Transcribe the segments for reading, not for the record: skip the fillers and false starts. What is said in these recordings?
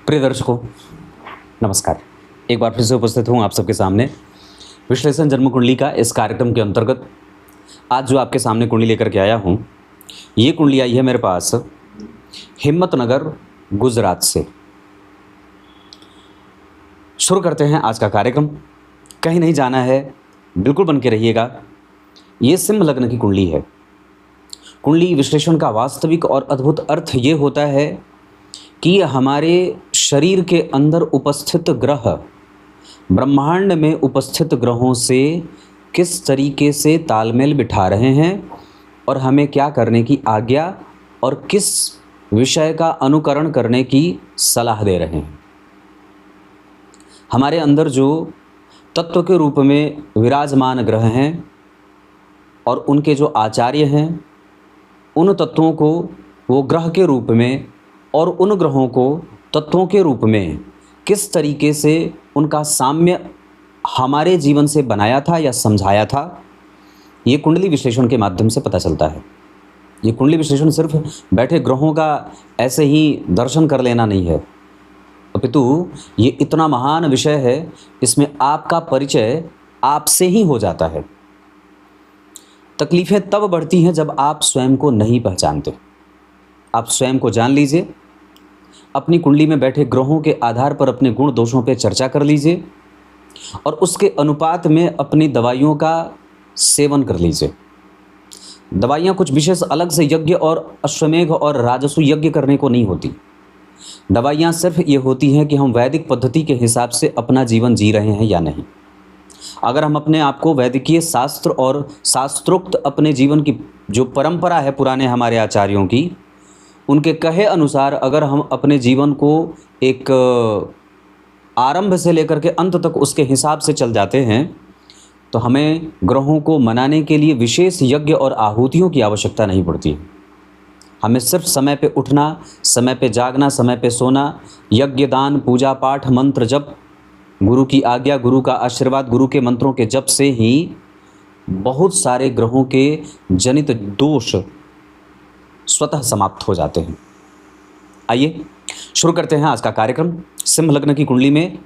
प्रिय दर्शकों, नमस्कार। एक बार फिर से उपस्थित हूँ आप सबके सामने विश्लेषण जन्म कुंडली का इस कार्यक्रम के अंतर्गत। आज जो आपके सामने कुंडली लेकर के आया हूँ, ये कुंडली आई है मेरे पास हिम्मतनगर, गुजरात से। शुरू करते हैं आज का कार्यक्रम। कहीं नहीं जाना है, बिल्कुल बन के रहिएगा। ये सिंह लग्न की कुंडली है। कुंडली विश्लेषण का वास्तविक और अद्भुत अर्थ ये होता है कि हमारे शरीर के अंदर उपस्थित ग्रह ब्रह्मांड में उपस्थित ग्रहों से किस तरीके से तालमेल बिठा रहे हैं और हमें क्या करने की आज्ञा और किस विषय का अनुकरण करने की सलाह दे रहे हैं। हमारे अंदर जो तत्व के रूप में विराजमान ग्रह हैं और उनके जो आचार्य हैं, उन तत्वों को वो ग्रह के रूप में और उन ग्रहों को तत्वों के रूप में किस तरीके से उनका साम्य हमारे जीवन से बनाया था या समझाया था, ये कुंडली विश्लेषण के माध्यम से पता चलता है। ये कुंडली विश्लेषण सिर्फ बैठे ग्रहों का ऐसे ही दर्शन कर लेना नहीं है, अपितु ये इतना महान विषय है, इसमें आपका परिचय आपसे ही हो जाता है। तकलीफ़ें तब बढ़ती हैं जब आप स्वयं को नहीं पहचानते। आप स्वयं को जान लीजिए, अपनी कुंडली में बैठे ग्रहों के आधार पर अपने गुण दोषों पर चर्चा कर लीजिए और उसके अनुपात में अपनी दवाइयों का सेवन कर लीजिए। दवाइयाँ कुछ विशेष अलग से यज्ञ और अश्वमेघ और राजसु यज्ञ करने को नहीं होती। दवाइयाँ सिर्फ ये होती हैं कि हम वैदिक पद्धति के हिसाब से अपना जीवन जी रहे हैं या नहीं। अगर हम अपने आप को वैदिकीय शास्त्र और शास्त्रोक्त अपने जीवन की जो परंपरा है पुराने हमारे आचार्यों की, उनके कहे अनुसार अगर हम अपने जीवन को एक आरंभ से लेकर के अंत तक उसके हिसाब से चल जाते हैं, तो हमें ग्रहों को मनाने के लिए विशेष यज्ञ और आहुतियों की आवश्यकता नहीं पड़ती। हमें सिर्फ समय पे उठना, समय पे जागना, समय पे सोना, यज्ञ, दान, पूजा पाठ, मंत्र जप, गुरु की आज्ञा, गुरु का आशीर्वाद, गुरु के मंत्रों के जप से ही बहुत सारे ग्रहों के जनित दोष स्वतः समाप्त हो जाते हैं। आइए शुरू करते हैं आज का कार्यक्रम। सिंह लग्न की कुंडली में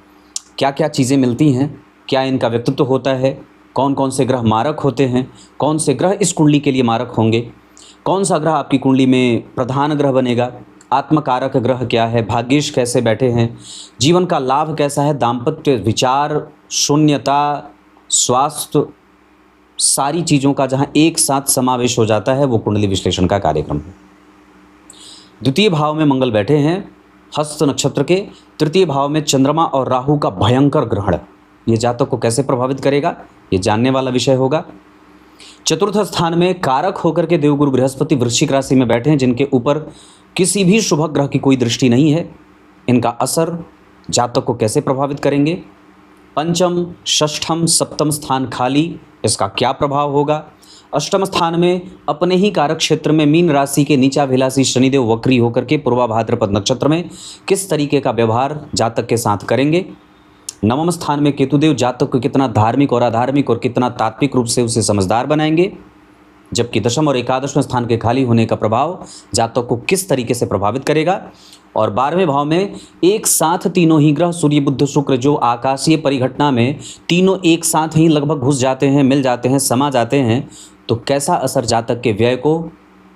क्या क्या चीज़ें मिलती हैं, क्या इनका व्यक्तित्व होता है, कौन कौन से ग्रह मारक होते हैं, कौन से ग्रह इस कुंडली के लिए मारक होंगे, कौन सा ग्रह आपकी कुंडली में प्रधान ग्रह बनेगा, आत्मकारक ग्रह क्या है, भाग्येश कैसे बैठे हैं, जीवन का लाभ कैसा है, दाम्पत्य, विचार, शून्यता, स्वास्थ्य, सारी चीज़ों का जहां एक साथ समावेश हो जाता है वो कुंडली विश्लेषण का कार्यक्रम है। द्वितीय भाव में मंगल बैठे हैं हस्त नक्षत्र के, तृतीय भाव में चंद्रमा और राहु का भयंकर ग्रहण, ये जातक को कैसे प्रभावित करेगा ये जानने वाला विषय होगा। चतुर्थ स्थान में कारक होकर के देवगुरु बृहस्पति वृश्चिक राशि में बैठे हैं, जिनके ऊपर किसी भी शुभ ग्रह की कोई दृष्टि नहीं है। इनका असर जातक को कैसे प्रभावित करेंगे। पंचम, षष्ठम, सप्तम स्थान खाली, इसका क्या प्रभाव होगा। अष्टम स्थान में अपने ही कारक क्षेत्र में मीन राशि के नीचाभिलाषी शनिदेव वक्री होकर के पूर्वा भाद्रपद नक्षत्र में किस तरीके का व्यवहार जातक के साथ करेंगे। नवम स्थान में केतुदेव जातक को कितना धार्मिक और अधार्मिक और कितना तात्विक रूप से उसे समझदार बनाएंगे, जबकि दशम और एकादशवें स्थान के खाली होने का प्रभाव जातक को किस तरीके से प्रभावित करेगा। और 12वें भाव में एक साथ तीनों ही ग्रह सूर्य, बुध, शुक्र, जो आकाशीय परिघटना में तीनों एक साथ ही लगभग घुस जाते हैं, मिल जाते हैं, समा जाते हैं, तो कैसा असर जातक के व्यय को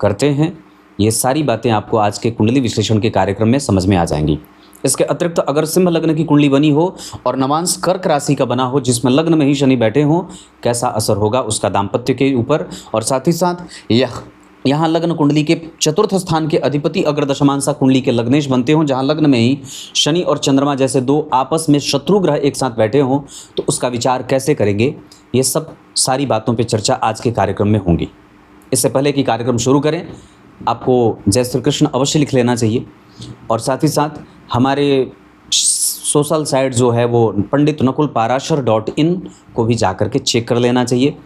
करते हैं, ये सारी बातें आपको आज के कुंडली विश्लेषण के कार्यक्रम में समझ में आ जाएंगी। इसके अतिरिक्त अगर सिंह लग्न की कुंडली बनी हो और नवांश कर्क राशि का बना हो जिसमें लग्न में ही शनि बैठे हों, कैसा असर होगा उसका दाम्पत्य के ऊपर। और साथ ही साथ यहाँ लग्न कुंडली के चतुर्थ स्थान के अधिपति अगर दशमांशा कुंडली के लग्नेश बनते हों, जहाँ लग्न में ही शनि और चंद्रमा जैसे दो आपस में शत्रु ग्रह एक साथ बैठे हों, तो उसका विचार कैसे करेंगे, ये सब सारी बातों पे चर्चा आज के कार्यक्रम में होंगी। इससे पहले कि कार्यक्रम शुरू करें, आपको जय श्री कृष्ण अवश्य लिख लेना चाहिए और साथ ही साथ हमारे सोशल साइट जो है वो panditnakulparashar.in को भी जा कर के चेक कर लेना चाहिए।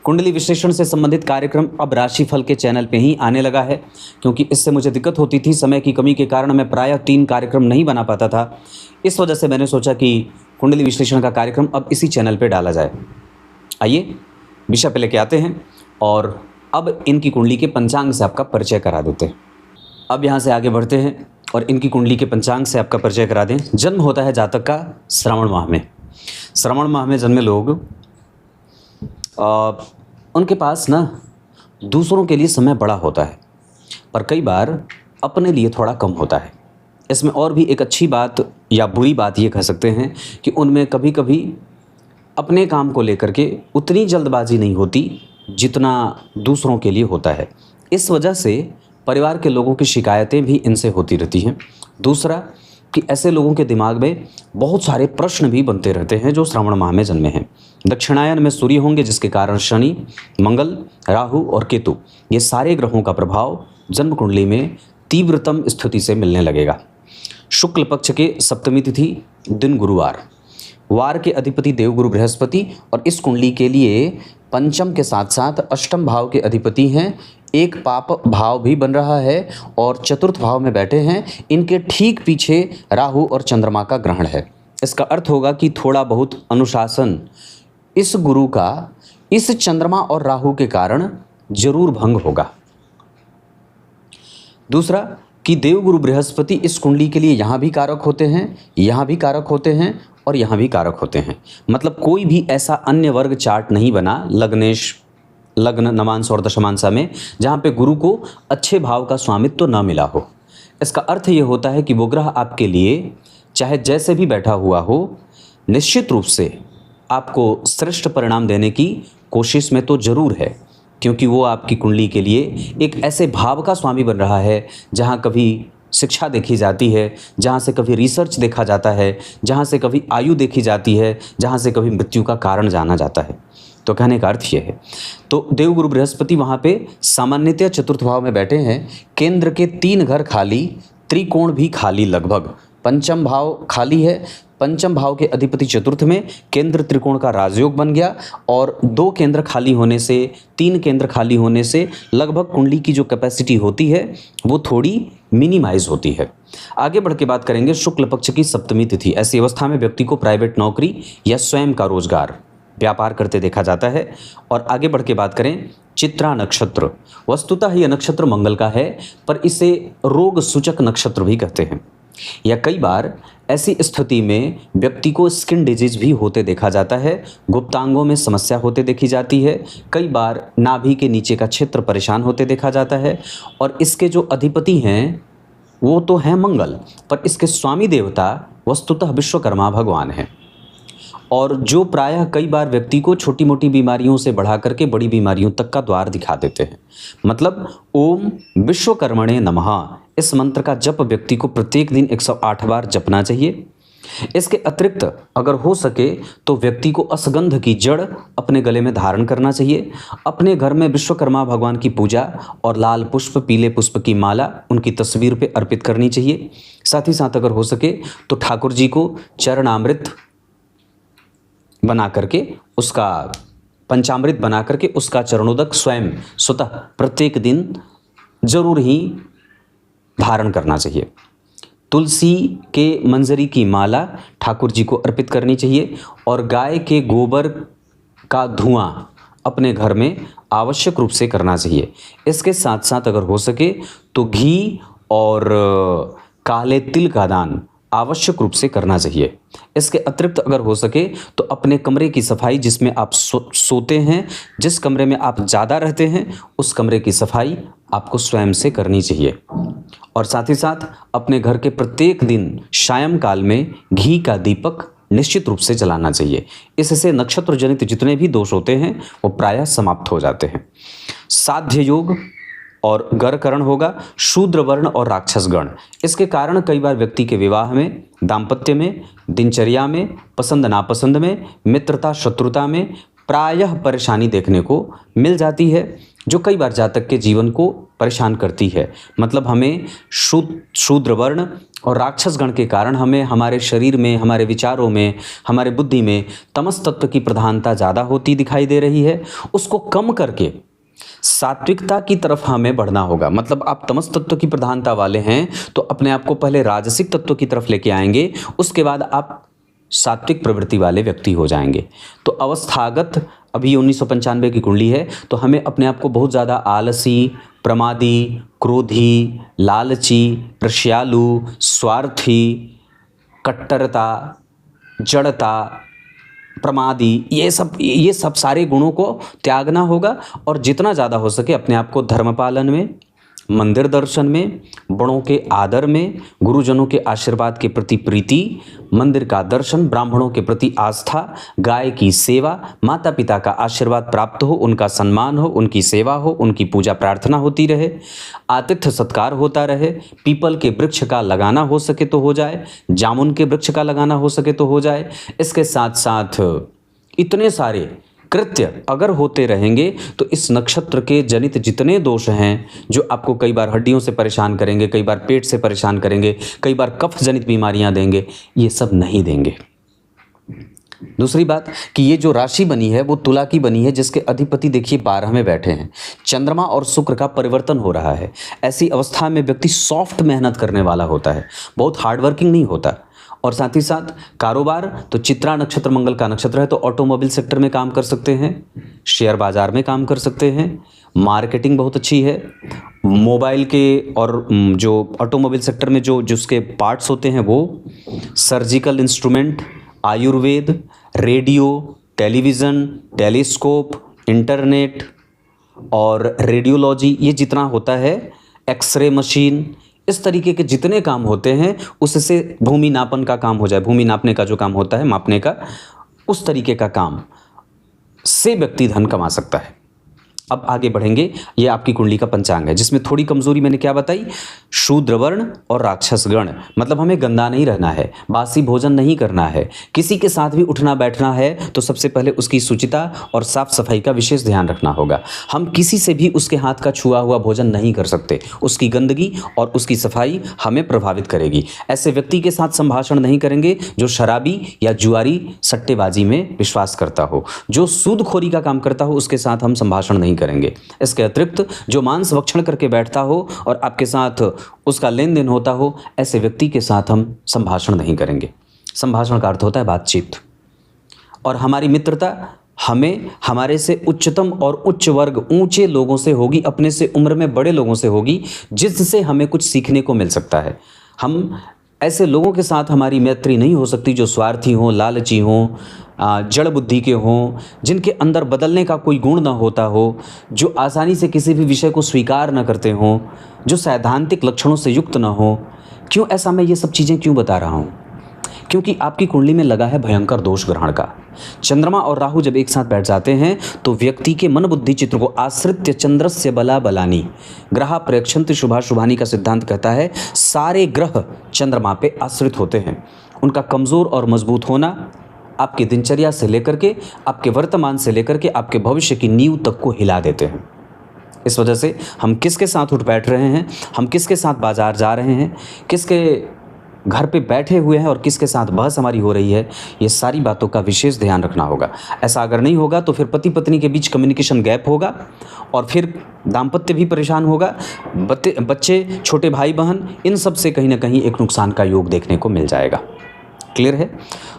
कुंडली विश्लेषण से संबंधित कार्यक्रम अब राशिफल के चैनल पे ही आने लगा है, क्योंकि इससे मुझे दिक्कत होती थी, समय की कमी के कारण मैं प्रायः 3 कार्यक्रम नहीं बना पाता था। इस वजह से मैंने सोचा कि कुंडली विश्लेषण का कार्यक्रम अब इसी चैनल पे डाला जाए। आइए विषय पे लेके आते हैं और अब इनकी कुंडली के पंचांग से आपका परिचय करा देते हैं। अब यहाँ से आगे बढ़ते हैं और इनकी कुंडली के पंचांग से आपका परिचय करा दें। जन्म होता है जातक का श्रावण माह में। श्रावण माह में जन्मे लोग उनके पास ना दूसरों के लिए समय बड़ा होता है, पर कई बार अपने लिए थोड़ा कम होता है। इसमें और भी एक अच्छी बात या बुरी बात ये कह सकते हैं कि उनमें कभी कभी अपने काम को लेकर के उतनी जल्दबाजी नहीं होती जितना दूसरों के लिए होता है। इस वजह से परिवार के लोगों की शिकायतें भी इनसे होती रहती हैं। दूसरा कि ऐसे लोगों के दिमाग में बहुत सारे प्रश्न भी बनते रहते हैं जो श्रावण माह में जन्मे हैं। दक्षिणायन में सूर्य होंगे, जिसके कारण शनि, मंगल, राहु और केतु ये सारे ग्रहों का प्रभाव जन्म कुंडली में तीव्रतम स्थिति से मिलने लगेगा। शुक्ल पक्ष के सप्तमी तिथि, दिन गुरुवार, वार के अधिपति देवगुरु बृहस्पति और इस कुंडली के लिए पंचम के साथ साथ अष्टम भाव के अधिपति हैं। एक पाप भाव भी बन रहा है और चतुर्थ भाव में बैठे हैं। इनके ठीक पीछे राहु और चंद्रमा का ग्रहण है। इसका अर्थ होगा कि थोड़ा बहुत अनुशासन इस गुरु का इस चंद्रमा और राहु के कारण जरूर भंग होगा। दूसरा कि देवगुरु बृहस्पति इस कुंडली के लिए यहाँ भी कारक होते हैं, यहाँ भी कारक होते हैं और यहाँ भी कारक होते हैं। मतलब कोई भी ऐसा अन्य वर्ग चार्ट नहीं बना लग्नेश, लग्न, नवांश और दशमांशा में जहाँ पे गुरु को अच्छे भाव का स्वामित्व तो न मिला हो। इसका अर्थ ये होता है कि वो ग्रह आपके लिए चाहे जैसे भी बैठा हुआ हो, निश्चित रूप से आपको श्रेष्ठ परिणाम देने की कोशिश में तो जरूर है, क्योंकि वो आपकी कुंडली के लिए एक ऐसे भाव का स्वामी बन रहा है जहाँ कभी शिक्षा देखी जाती है, जहाँ से कभी रिसर्च देखा जाता है, जहाँ से कभी आयु देखी जाती है, जहाँ से कभी मृत्यु का कारण जाना जाता है। तो कहने का अर्थ ये है, तो देवगुरु बृहस्पति वहाँ पे सामान्यतः चतुर्थ भाव में बैठे हैं। केंद्र के 3 घर खाली, त्रिकोण भी खाली, लगभग पंचम भाव खाली है। पंचम भाव के अधिपति चतुर्थ में, केंद्र त्रिकोण का राजयोग बन गया और 2 केंद्र खाली होने से, 3 केंद्र खाली होने से लगभग कुंडली की जो कैपेसिटी होती है वो थोड़ी मिनिमाइज होती है। आगे बढ़ के बात करेंगे शुक्ल पक्ष की सप्तमी तिथि। ऐसी अवस्था में व्यक्ति को प्राइवेट नौकरी या स्वयं का रोजगार, व्यापार करते देखा जाता है। और आगे बढ़ के बात करें चित्रा नक्षत्र, वस्तुतः यह नक्षत्र मंगल का है, पर इसे रोग सूचक नक्षत्र भी कहते हैं। या कई बार ऐसी स्थिति में व्यक्ति को स्किन डिजीज भी होते देखा जाता है, गुप्तांगों में समस्या होते देखी जाती है, कई बार नाभि के नीचे का क्षेत्र परेशान होते देखा जाता है। और इसके जो अधिपति हैं वो तो हैं मंगल, पर इसके स्वामी देवता वस्तुतः विश्वकर्मा भगवान हैं, और जो प्रायः कई बार व्यक्ति को छोटी मोटी बीमारियों से बढ़ा करके बड़ी बीमारियों तक का द्वार दिखा देते हैं। मतलब ओम विश्वकर्मणे नमः, इस मंत्र का जप व्यक्ति को प्रत्येक दिन 108 बार जपना चाहिए। इसके अतिरिक्त अगर हो सके तो व्यक्ति को असगंध की जड़ अपने गले में धारण करना चाहिए। अपने घर में विश्वकर्मा भगवान की पूजा और लाल पुष्प, पीले पुष्प की माला उनकी तस्वीर पे अर्पित करनी चाहिए। साथ ही साथ अगर हो सके तो ठाकुर जी को चरणामृत बना करके, उसका पंचामृत बना करके उसका चरणोदक स्वयं स्वतः प्रत्येक दिन जरूर ही धारण करना चाहिए। तुलसी के मंजरी की माला ठाकुर जी को अर्पित करनी चाहिए और गाय के गोबर का धुआं अपने घर में आवश्यक रूप से करना चाहिए। इसके साथ साथ अगर हो सके तो घी और काले तिल का दान आवश्यक रूप से करना चाहिए। इसके अतिरिक्त अगर हो सके तो अपने कमरे की सफाई, जिसमें आप सोते हैं, जिस कमरे में आप ज़्यादा रहते हैं, उस कमरे की सफाई आपको स्वयं से करनी चाहिए। और साथ ही साथ अपने घर के प्रत्येक दिन सायं काल में घी का दीपक निश्चित रूप से जलाना चाहिए। इससे नक्षत्र जनित जितने भी दोष होते हैं वो प्रायः समाप्त हो जाते हैं। साध्य योग और गरकरण होगा, शूद्र वर्ण और राक्षस गण। इसके कारण कई बार व्यक्ति के विवाह में, दाम्पत्य में, दिनचर्या में, पसंद नापसंद में, मित्रता शत्रुता में प्रायः परेशानी देखने को मिल जाती है, जो कई बार जातक के जीवन को परेशान करती है। मतलब हमें शूद्र वर्ण और राक्षस गण के कारण हमें हमारे शरीर में, हमारे विचारों में, हमारे बुद्धि में तमस तत्व की प्रधानता ज़्यादा होती दिखाई दे रही है। उसको कम करके सात्विकता की तरफ हमें बढ़ना होगा। मतलब आप तमस तत्व की प्रधानता वाले हैं तो अपने आप को पहले राजसिक तत्व की तरफ लेके आएंगे, उसके बाद आप सात्विक प्रवृत्ति वाले व्यक्ति हो जाएंगे। तो अवस्थागत अभी 1995 की कुंडली है, तो हमें अपने आप को बहुत ज़्यादा आलसी, प्रमादी, क्रोधी, लालची, ईर्ष्यालु, स्वार्थी, कट्टरता, जड़ता, प्रमादी, ये सब सारे गुणों को त्यागना होगा और जितना ज़्यादा हो सके अपने आप को धर्म पालन में, मंदिर दर्शन में, बड़ों के आदर में, गुरुजनों के आशीर्वाद के प्रति प्रीति, मंदिर का दर्शन, ब्राह्मणों के प्रति आस्था, गाय की सेवा, माता पिता का आशीर्वाद प्राप्त हो, उनका सम्मान हो, उनकी सेवा हो, उनकी पूजा प्रार्थना होती रहे, आतिथ्य सत्कार होता रहे, पीपल के वृक्ष का लगाना हो सके तो हो जाए, जामुन के वृक्ष का लगाना हो सके तो हो जाए। इसके साथ साथ इतने सारे कृत्य अगर होते रहेंगे तो इस नक्षत्र के जनित जितने दोष हैं जो आपको कई बार हड्डियों से परेशान करेंगे, कई बार पेट से परेशान करेंगे, कई बार कफ जनित बीमारियां देंगे, ये सब नहीं देंगे। दूसरी बात कि ये जो राशि बनी है वो तुला की बनी है, जिसके अधिपति देखिए 12 में बैठे हैं। चंद्रमा और शुक्र का परिवर्तन हो रहा है। ऐसी अवस्था में व्यक्ति सॉफ्ट मेहनत करने वाला होता है, बहुत हार्डवर्किंग नहीं होता। और साथ ही साथ कारोबार तो चित्रा नक्षत्र मंगल का नक्षत्र है, तो ऑटोमोबाइल सेक्टर में काम कर सकते हैं, शेयर बाजार में काम कर सकते हैं, मार्केटिंग बहुत अच्छी है। मोबाइल के और जो ऑटोमोबाइल सेक्टर में जो जिसके पार्ट्स होते हैं वो surgical instrument, Ayurveda, radio, television, telescope, internet और रेडियोलॉजी, ये जितना होता है, एक्सरे मशीन, इस तरीके के जितने काम होते हैं उससे भूमि नापन का काम हो जाए, भूमि नापने का जो काम होता है, मापने का, उस तरीके का काम से व्यक्ति धन कमा सकता है। अब आगे बढ़ेंगे। ये आपकी कुंडली का पंचांग है, जिसमें थोड़ी कमजोरी मैंने क्या बताई, शूद्र वर्ण और राक्षस गण। मतलब हमें गंदा नहीं रहना है, बासी भोजन नहीं करना है, किसी के साथ भी उठना बैठना है तो सबसे पहले उसकी शुचिता और साफ सफाई का विशेष ध्यान रखना होगा। हम किसी से भी उसके हाथ का छुआ हुआ भोजन नहीं कर सकते, उसकी गंदगी और उसकी सफाई हमें प्रभावित करेगी। ऐसे व्यक्ति के साथ संभाषण नहीं करेंगे जो शराबी या जुआरी सट्टेबाजी में विश्वास करता हो, जो सूदखोरी का काम करता हो, उसके साथ हम संभाषण नहीं करेंगे। इसके अतिरिक्त जो मांस भक्षण करके बैठता हो और आपके साथ उसका लेन देन होता हो, ऐसे व्यक्ति के साथ हम संभाषण नहीं करेंगे। संभाषण का अर्थ होता है बातचीत। और हमारी मित्रता हमें हमारे से उच्चतम और उच्च वर्ग ऊंचे लोगों से होगी, अपने से उम्र में बड़े लोगों से होगी, जिससे हमें कुछ सीखने को मिल सकता है। हम ऐसे लोगों के साथ हमारी मैत्री नहीं हो सकती जो स्वार्थी हों, लालची हों, जड़ बुद्धि के हों, जिनके अंदर बदलने का कोई गुण न होता हो, जो आसानी से किसी भी विषय को स्वीकार न करते हों, जो सैद्धांतिक लक्षणों से युक्त न हो। क्यों ऐसा मैं ये सब चीज़ें क्यों बता रहा हूँ? क्योंकि आपकी कुंडली में लगा है भयंकर दोष ग्रहण का। चंद्रमा और राहु जब एक साथ बैठ जाते हैं तो व्यक्ति के मन बुद्धि चित्र को आश्रित्य चंद्रस्य बला बलानी ग्रह प्रेक्षन्ति शुभा शुभानी का सिद्धांत कहता है, सारे ग्रह चंद्रमा पे आश्रित होते हैं। उनका कमज़ोर और मजबूत होना आपकी दिनचर्या से लेकर के, आपके वर्तमान से लेकर के आपके भविष्य की नींव तक को हिला देते हैं। इस वजह से हम किसके साथ उठ बैठ रहे हैं, हम किसके साथ बाजार जा रहे हैं, किसके घर पे बैठे हुए हैं और किसके साथ बहस हमारी हो रही है, ये सारी बातों का विशेष ध्यान रखना होगा। ऐसा अगर नहीं होगा तो फिर पति पत्नी के बीच कम्युनिकेशन गैप होगा और फिर दाम्पत्य भी परेशान होगा, बच्चे, छोटे भाई बहन, इन सब से कहीं ना कहीं एक नुकसान का योग देखने को मिल जाएगा। क्लियर है?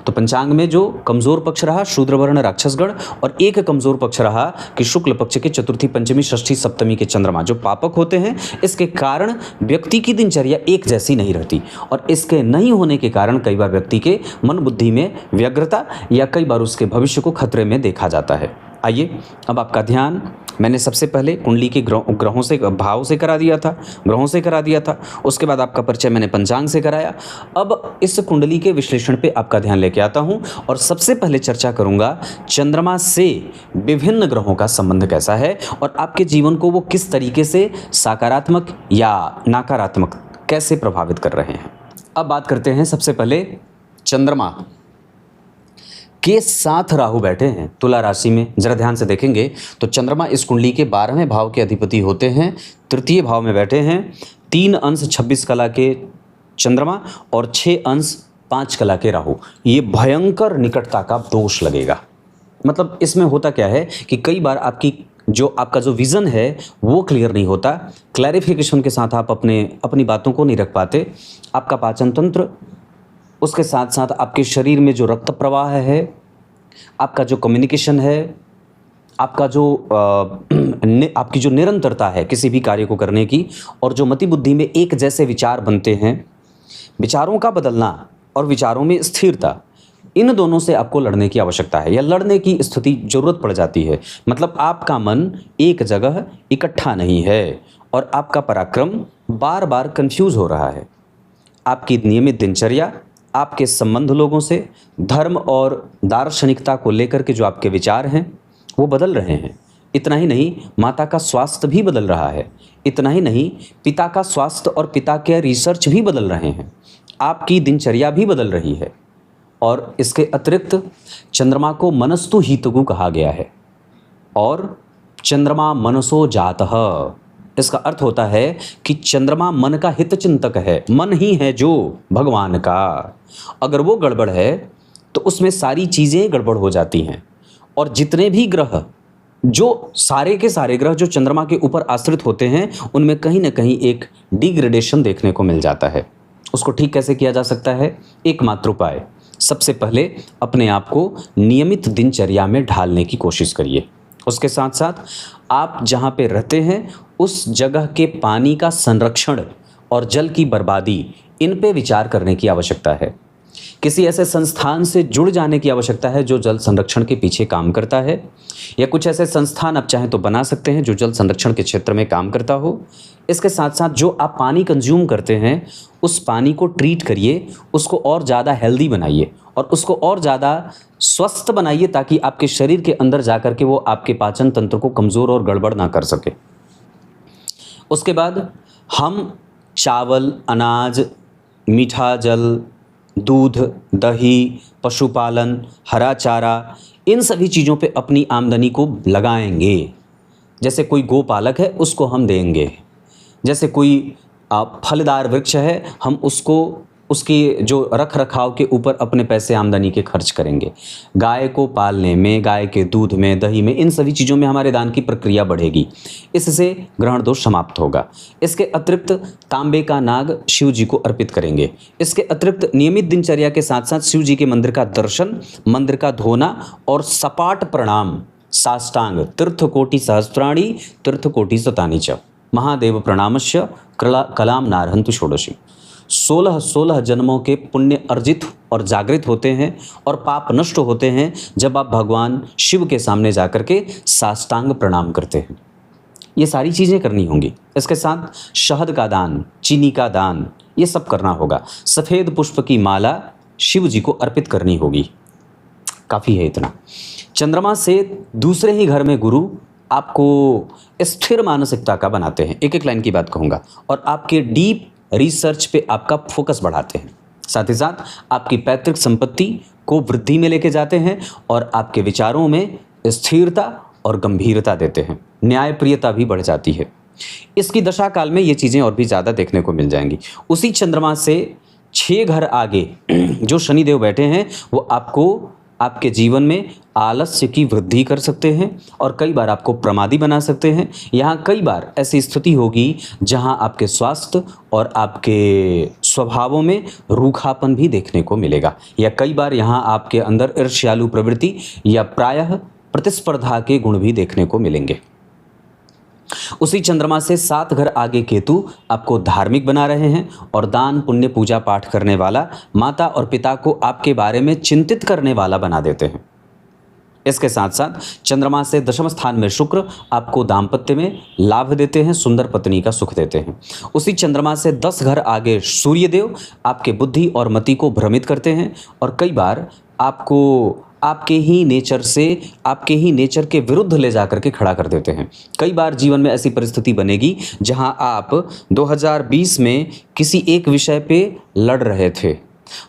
तो पंचांग में जो कमजोर पक्ष रहा शूद्र वर्ण राक्षसगण, और एक कमजोर पक्ष रहा कि शुक्ल पक्ष के चतुर्थी, पंचमी, षष्ठी, सप्तमी के चंद्रमा जो पापक होते हैं। इसके कारण व्यक्ति की दिनचर्या एक जैसी नहीं रहती और इसके नहीं होने के कारण कई बार व्यक्ति के मन बुद्धि में व्यग्रता या कई बार उसके भविष्य को खतरे में देखा जाता है। आइए अब आपका ध्यान, मैंने सबसे पहले कुंडली के ग्रहों से, भाव से करा दिया था, ग्रहों से करा दिया था, उसके बाद आपका परिचय मैंने पंचांग से कराया। अब इस कुंडली के विश्लेषण पे आपका ध्यान लेके आता हूं और सबसे पहले चर्चा करूंगा चंद्रमा से विभिन्न ग्रहों का संबंध कैसा है और आपके जीवन को वो किस तरीके से सकारात्मक या नकारात्मक कैसे प्रभावित कर रहे हैं। अब बात करते हैं सबसे पहले चंद्रमा के साथ राहु बैठे हैं तुला राशि में। जरा ध्यान से देखेंगे तो चंद्रमा इस कुंडली के 12वें भाव के अधिपति होते हैं, तृतीय भाव में बैठे हैं। 3 अंश 26 कला के चंद्रमा और 6 अंश 5 कला के राहु। ये भयंकर निकटता का दोष लगेगा। मतलब इसमें होता क्या है कि कई बार आपका जो विज़न है वो क्लियर नहीं होता, क्लैरिफिकेशन के साथ आप अपनी बातों को नहीं रख पाते। आपका पाचन तंत्र, उसके साथ साथ आपके शरीर में जो रक्त प्रवाह है, आपका जो कम्युनिकेशन है, आपका जो आपकी जो निरंतरता है किसी भी कार्य को करने की, और जो मति बुद्धि में एक जैसे विचार बनते हैं, विचारों का बदलना और विचारों में स्थिरता, इन दोनों से आपको लड़ने की आवश्यकता है या लड़ने की स्थिति जरूरत पड़ जाती है। मतलब आपका मन एक जगह इकट्ठा नहीं है और आपका पराक्रम बार बार कंफ्यूज हो रहा है। आपकी नियमित दिनचर्या, आपके संबंध लोगों से, धर्म और दार्शनिकता को लेकर के जो आपके विचार हैं वो बदल रहे हैं। इतना ही नहीं, माता का स्वास्थ्य भी बदल रहा है। इतना ही नहीं, पिता का स्वास्थ्य और पिता के रिसर्च भी बदल रहे हैं। आपकी दिनचर्या भी बदल रही है। और इसके अतिरिक्त चंद्रमा को मनस्तु हितगु कहा गया है और चंद्रमा मनसो जातः, इसका अर्थ होता है कि चंद्रमा मन का हित चिंतक है। मन ही है जो भगवान का, अगर वो गड़बड़ है तो उसमें सारी चीज़ें गड़बड़ हो जाती हैं। और जितने भी ग्रह, जो सारे के सारे ग्रह जो चंद्रमा के ऊपर आश्रित होते हैं, उनमें कहीं ना कहीं एक डिग्रेडेशन देखने को मिल जाता है। उसको ठीक कैसे किया जा सकता है? एकमात्र उपाय, सबसे पहले अपने आप को नियमित दिनचर्या में ढालने की कोशिश करिए। उसके साथ साथ आप जहाँ पे रहते हैं उस जगह के पानी का संरक्षण और जल की बर्बादी, इन पे विचार करने की आवश्यकता है। किसी ऐसे संस्थान से जुड़ जाने की आवश्यकता है जो जल संरक्षण के पीछे काम करता है, या कुछ ऐसे संस्थान आप चाहें तो बना सकते हैं जो जल संरक्षण के क्षेत्र में काम करता हो। इसके साथ साथ जो आप पानी कंज्यूम करते हैं उस पानी को ट्रीट करिए, उसको और ज़्यादा हेल्दी बनाइए और उसको और ज़्यादा स्वस्थ बनाइए, ताकि आपके शरीर के अंदर जाकर के वो आपके पाचन तंत्र को कमज़ोर और गड़बड़ ना कर सके। उसके बाद हम चावल, अनाज, मीठा जल, दूध, दही, पशुपालन, हरा चारा, इन सभी चीज़ों पे अपनी आमदनी को लगाएंगे। जैसे कोई गोपालक है उसको हम देंगे, जैसे कोई फलदार वृक्ष है हम उसको, उसकी जो रख रखाव के ऊपर अपने पैसे आमदनी के खर्च करेंगे। गाय को पालने में, गाय के दूध में, दही में, इन सभी चीज़ों में हमारे दान की प्रक्रिया बढ़ेगी। इससे ग्रहण दोष समाप्त होगा। इसके अतिरिक्त तांबे का नाग शिव जी को अर्पित करेंगे। इसके अतिरिक्त नियमित दिनचर्या के साथ साथ शिव जी के मंदिर का दर्शन, मंदिर का धोना और सपाट प्रणाम, साष्टांग, तीर्थकोटि सहस्त्राणी तीर्थकोटि शतानि च, महादेव प्रणामस्य कलाम नारहन्तु षोडशी। 16 जन्मों के पुण्य अर्जित और जागृत होते हैं और पाप नष्ट होते हैं जब आप भगवान शिव के सामने जाकर के साष्टांग प्रणाम करते हैं। ये सारी चीज़ें करनी होंगी। इसके साथ शहद का दान, चीनी का दान, ये सब करना होगा। सफ़ेद पुष्प की माला शिव जी को अर्पित करनी होगी। काफ़ी है इतना। चंद्रमा से दूसरे ही घर में गुरु आपको स्थिर मानसिकता का बनाते हैं, एक एक लाइन की बात कहूँगा, और आपके डीप रिसर्च पे आपका फोकस बढ़ाते हैं। साथ ही साथ आपकी पैतृक संपत्ति को वृद्धि में लेके जाते हैं और आपके विचारों में स्थिरता और गंभीरता देते हैं। न्यायप्रियता भी बढ़ जाती है। इसकी दशा काल में ये चीज़ें और भी ज़्यादा देखने को मिल जाएंगी। उसी चंद्रमा से 6 घर आगे जो शनिदेव बैठे हैं वो आपको आपके जीवन में आलस्य की वृद्धि कर सकते हैं और कई बार आपको प्रमादी बना सकते हैं। यहाँ कई बार ऐसी स्थिति होगी जहाँ आपके स्वास्थ्य और आपके स्वभावों में रूखापन भी देखने को मिलेगा, या कई बार यहाँ आपके अंदर ईर्ष्यालु प्रवृत्ति या प्रायः प्रतिस्पर्धा के गुण भी देखने को मिलेंगे। उसी चंद्रमा से 7 घर आगे केतु आपको धार्मिक बना रहे हैं और दान, पुण्य, पूजा पाठ करने वाला, माता और पिता को आपके बारे में चिंतित करने वाला बना देते हैं। इसके साथ साथ चंद्रमा से 10वें स्थान में शुक्र आपको दाम्पत्य में लाभ देते हैं, सुंदर पत्नी का सुख देते हैं। उसी चंद्रमा से 10 घर आगे सूर्यदेव आपके बुद्धि और मति को भ्रमित करते हैं और कई बार आपको आपके ही नेचर के विरुद्ध ले जाकर के खड़ा कर देते हैं। कई बार जीवन में ऐसी परिस्थिति बनेगी जहां आप 2020 में किसी एक विषय पे लड़ रहे थे,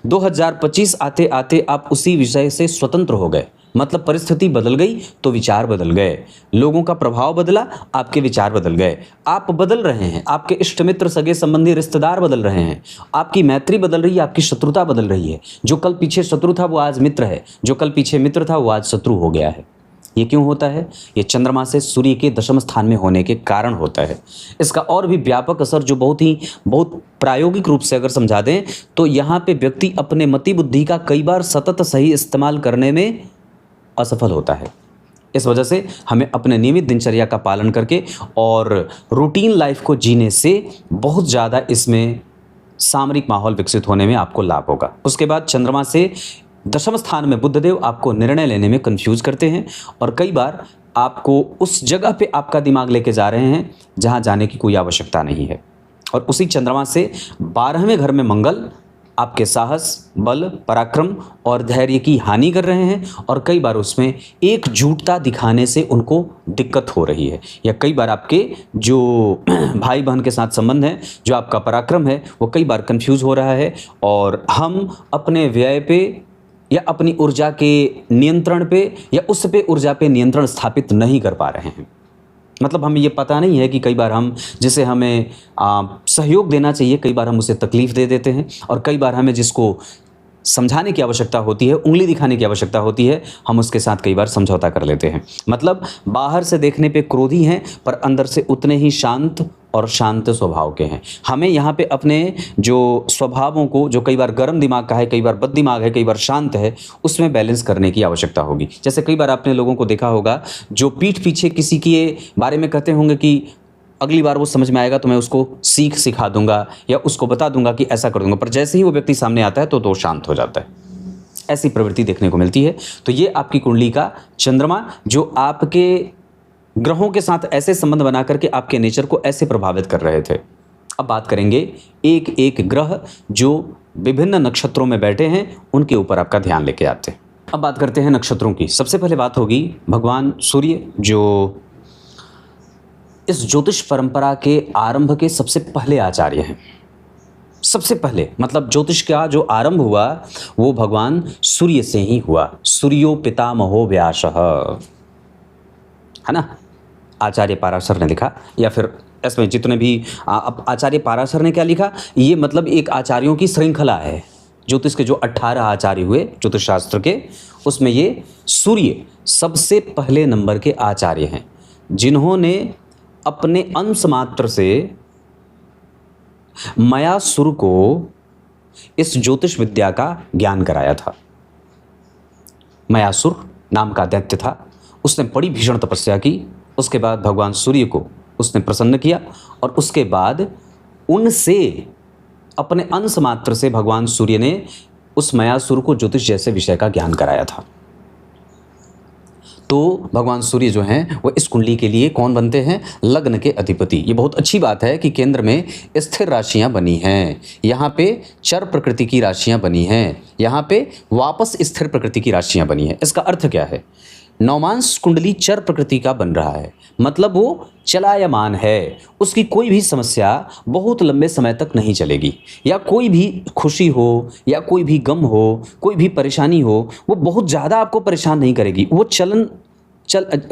2025 आते आते आप उसी विषय से स्वतंत्र हो गए। मतलब परिस्थिति बदल गई तो विचार बदल गए, लोगों का प्रभाव बदला, आपके विचार बदल गए। आप बदल रहे हैं, आपके इष्ट मित्र, सगे संबंधी, रिश्तेदार बदल रहे हैं, आपकी मैत्री बदल रही है, आपकी शत्रुता बदल रही है। जो कल पीछे शत्रु था वो आज मित्र है, जो कल पीछे मित्र था वो आज शत्रु हो गया है। ये क्यों होता है? ये चंद्रमा से सूर्य के 10वें स्थान में होने के कारण होता है। इसका और भी व्यापक असर जो बहुत प्रायोगिक रूप से अगर समझा दें तो यहाँ पे व्यक्ति अपने मति बुद्धि का कई बार सतत सही इस्तेमाल करने में असफल होता है। इस वजह से हमें अपने नियमित दिनचर्या का पालन करके और रूटीन लाइफ को जीने से बहुत ज़्यादा इसमें सामरिक माहौल विकसित होने में आपको लाभ होगा। उसके बाद चंद्रमा से दशम स्थान में बुधदेव आपको निर्णय लेने में कंफ्यूज करते हैं और कई बार आपको उस जगह पे आपका दिमाग लेके जा रहे हैं जहां जाने की कोई आवश्यकता नहीं है। और उसी चंद्रमा से 12वें घर में मंगल आपके साहस, बल, पराक्रम और धैर्य की हानि कर रहे हैं और कई बार उसमें एकजुटता दिखाने से उनको दिक्कत हो रही है, या कई बार आपके जो भाई बहन के साथ संबंध है, जो आपका पराक्रम है, वो कई बार कंफ्यूज हो रहा है और हम अपने व्यय पे या अपनी ऊर्जा के नियंत्रण पे या उस पे ऊर्जा पे नियंत्रण स्थापित नहीं कर पा रहे हैं। मतलब हमें ये पता नहीं है कि कई बार हम जिसे हमें सहयोग देना चाहिए, कई बार हम उसे तकलीफ़ दे देते हैं और कई बार हमें जिसको समझाने की आवश्यकता होती है, उंगली दिखाने की आवश्यकता होती है, हम उसके साथ कई बार समझौता कर लेते हैं। मतलब बाहर से देखने पे क्रोधी हैं पर अंदर से उतने ही शांत और शांत स्वभाव के हैं। हमें यहाँ पे अपने जो स्वभावों को, जो कई बार गर्म दिमाग का है, कई बार बद दिमाग है, कई बार शांत है, उसमें बैलेंस करने की आवश्यकता होगी। जैसे कई बार आपने लोगों को देखा होगा जो पीठ पीछे किसी के बारे में कहते होंगे कि अगली बार वो समझ में आएगा तो मैं उसको सिखा दूंगा या उसको बता दूंगा कि ऐसा कर दूंगा, पर जैसे ही वो व्यक्ति सामने आता है तो शांत हो जाता है। ऐसी प्रवृत्ति देखने को मिलती है। तो ये आपकी कुंडली का चंद्रमा जो आपके ग्रहों के साथ ऐसे संबंध बना करके आपके नेचर को ऐसे प्रभावित कर रहे थे। अब बात करेंगे एक एक ग्रह जो विभिन्न नक्षत्रों में बैठे हैं, उनके ऊपर आपका ध्यान लेके आते हैं। अब बात करते हैं नक्षत्रों की। सबसे पहले बात होगी भगवान सूर्य, जो इस ज्योतिष परंपरा के आरंभ के सबसे पहले आचार्य हैं। सबसे पहले मतलब ज्योतिष का जो आरंभ हुआ वो भगवान सूर्य से ही हुआ। सूर्यो पितामहो व्यासः, है ना, आचार्य पाराशर ने लिखा। या फिर इसमें जितने भी अब आचार्य पाराशर ने क्या लिखा, ये मतलब एक आचार्यों की श्रृंखला है। ज्योतिष के जो 18 आचार्य हुए ज्योतिष शास्त्र के, उसमें ये सूर्य सबसे पहले नंबर के आचार्य हैं, जिन्होंने अपने अंश मात्र से मयासुर को इस ज्योतिष विद्या का ज्ञान कराया था। मयासुर नाम का दैत्य था, उसने बड़ी भीषण तपस्या की। उसके बाद भगवान सूर्य को उसने प्रसन्न किया और उसके बाद उनसे अपने अंश मात्र से भगवान सूर्य ने उस मयासुर को ज्योतिष जैसे विषय का ज्ञान कराया था। तो भगवान सूर्य जो हैं वो इस कुंडली के लिए कौन बनते हैं, लग्न के अधिपति। ये बहुत अच्छी बात है कि केंद्र में स्थिर राशियां बनी हैं, यहाँ पे चर प्रकृति की राशियां बनी हैं, यहाँ पे वापस स्थिर प्रकृति की राशियां बनी हैं। इसका अर्थ क्या है, नौमांश कुंडली चर प्रकृति का बन रहा है, मतलब वो चलायमान है, उसकी कोई भी समस्या बहुत लंबे समय तक नहीं चलेगी, या कोई भी खुशी हो या कोई भी गम हो, कोई भी परेशानी हो, वो बहुत ज़्यादा आपको परेशान नहीं करेगी। वो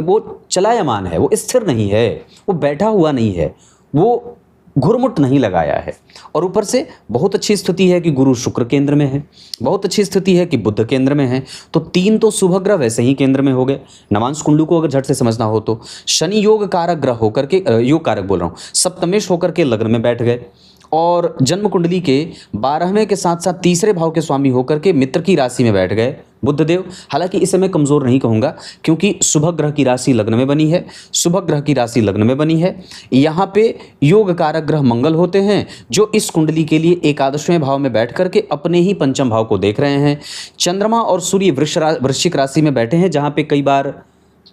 वो चलायमान है, वो स्थिर नहीं है, वो बैठा हुआ नहीं है, वो घुरमुट नहीं लगाया है। और ऊपर से बहुत अच्छी स्थिति है कि गुरु शुक्र केंद्र में है, बहुत अच्छी स्थिति है कि बुध केंद्र में है। तो 3 तो शुभ ग्रह वैसे ही केंद्र में हो गए। नवांश कुंडली को अगर झट से समझना हो तो शनि योग कारक ग्रह होकर के, योग कारक बोल रहा हूँ, सप्तमेश होकर के लग्न में बैठ गए और जन्म कुंडली के 12वें के साथ साथ तीसरे भाव के स्वामी होकर के मित्र की राशि में बैठ गए बुधदेव। हालांकि इसे मैं कमज़ोर नहीं कहूँगा क्योंकि शुभ ग्रह की राशि लग्न में बनी है, शुभ ग्रह की राशि लग्न में बनी है। यहाँ पे योग कारक ग्रह मंगल होते हैं जो इस कुंडली के लिए एकादशवें भाव में बैठ करके अपने ही पंचम भाव को देख रहे हैं। चंद्रमा और सूर्य वृश्चिक राशि में बैठे हैं, जहाँ पे कई बार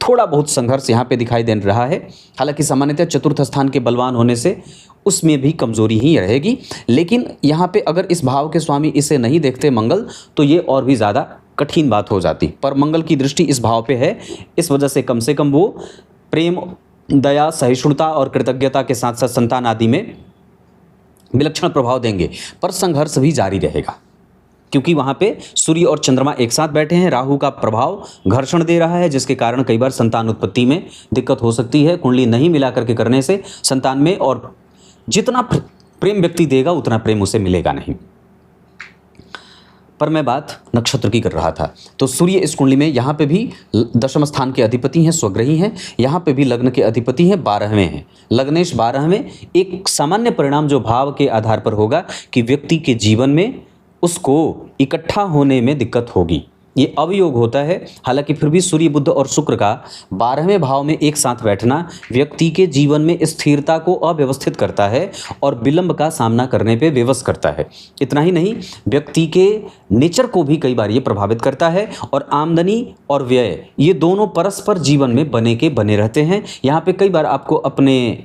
थोड़ा बहुत संघर्ष यहाँ पे दिखाई दे रहा है। हालांकि सामान्यतः चतुर्थ स्थान के बलवान होने से उसमें भी कमजोरी ही रहेगी, लेकिन यहाँ पे अगर इस भाव के स्वामी इसे नहीं देखते मंगल, तो ये और भी ज़्यादा कठिन बात हो जाती। पर मंगल की दृष्टि इस भाव पे है, इस वजह से कम वो प्रेम, दया, सहिष्णुता और कृतज्ञता के साथ साथ संतान आदि में विलक्षण प्रभाव देंगे। पर संघर्ष भी जारी रहेगा क्योंकि वहाँ पे सूर्य और चंद्रमा एक साथ बैठे हैं। राहु का प्रभाव घर्षण दे रहा है, जिसके कारण कई बार संतान उत्पत्ति में दिक्कत हो सकती है। कुंडली नहीं मिला करके करने से संतान में, और जितना प्रेम व्यक्ति देगा उतना प्रेम उसे मिलेगा नहीं। पर मैं बात नक्षत्र की कर रहा था। तो सूर्य इस कुंडली में यहाँ पे भी दशम स्थान के अधिपति हैं, स्वग्रही हैं। यहाँ पे भी लग्न के अधिपति हैं, 12वें हैं। लग्नेश 12वें, एक सामान्य परिणाम जो भाव के आधार पर होगा कि व्यक्ति के जीवन में उसको इकट्ठा होने में दिक्कत होगी, ये अवयोग होता है। हालांकि फिर भी सूर्य, बुध और शुक्र का 12वें भाव में एक साथ बैठना व्यक्ति के जीवन में स्थिरता को अव्यवस्थित करता है और विलंब का सामना करने पे विवश करता है। इतना ही नहीं, व्यक्ति के नेचर को भी कई बार ये प्रभावित करता है और आमदनी और व्यय ये दोनों परस्पर जीवन में बने के बने रहते हैं। यहाँ पे कई बार आपको अपने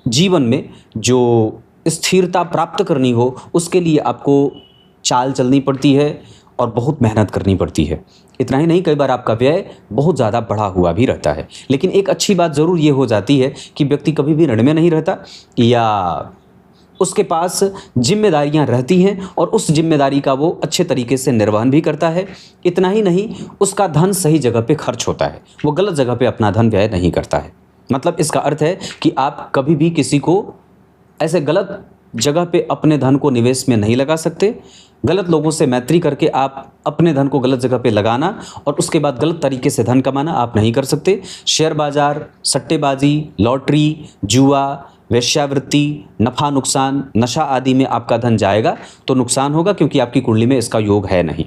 जीवन में जो स्थिरता प्राप्त करनी हो उसके लिए आपको चाल चलनी पड़ती है और बहुत मेहनत करनी पड़ती है। इतना ही नहीं, कई बार आपका व्यय बहुत ज़्यादा बढ़ा हुआ भी रहता है। लेकिन एक अच्छी बात ज़रूर ये हो जाती है कि व्यक्ति कभी भी ऋण में नहीं रहता या उसके पास जिम्मेदारियां रहती हैं और उस जिम्मेदारी का वो अच्छे तरीके से निर्वहन भी करता है। इतना ही नहीं, उसका धन सही जगह पे खर्च होता है, वो गलत जगह पे अपना धन व्यय नहीं करता है। मतलब इसका अर्थ है कि आप कभी भी किसी को ऐसे गलत जगह पे अपने धन को निवेश में नहीं लगा सकते। गलत लोगों से मैत्री करके आप अपने धन को गलत जगह पे लगाना और उसके बाद गलत तरीके से धन कमाना आप नहीं कर सकते। शेयर बाजार, सट्टेबाजी, लॉटरी, जुआ, वेश्यावृत्ति, नफ़ा नुकसान, नशा आदि में आपका धन जाएगा तो नुकसान होगा, क्योंकि आपकी कुंडली में इसका योग है नहीं।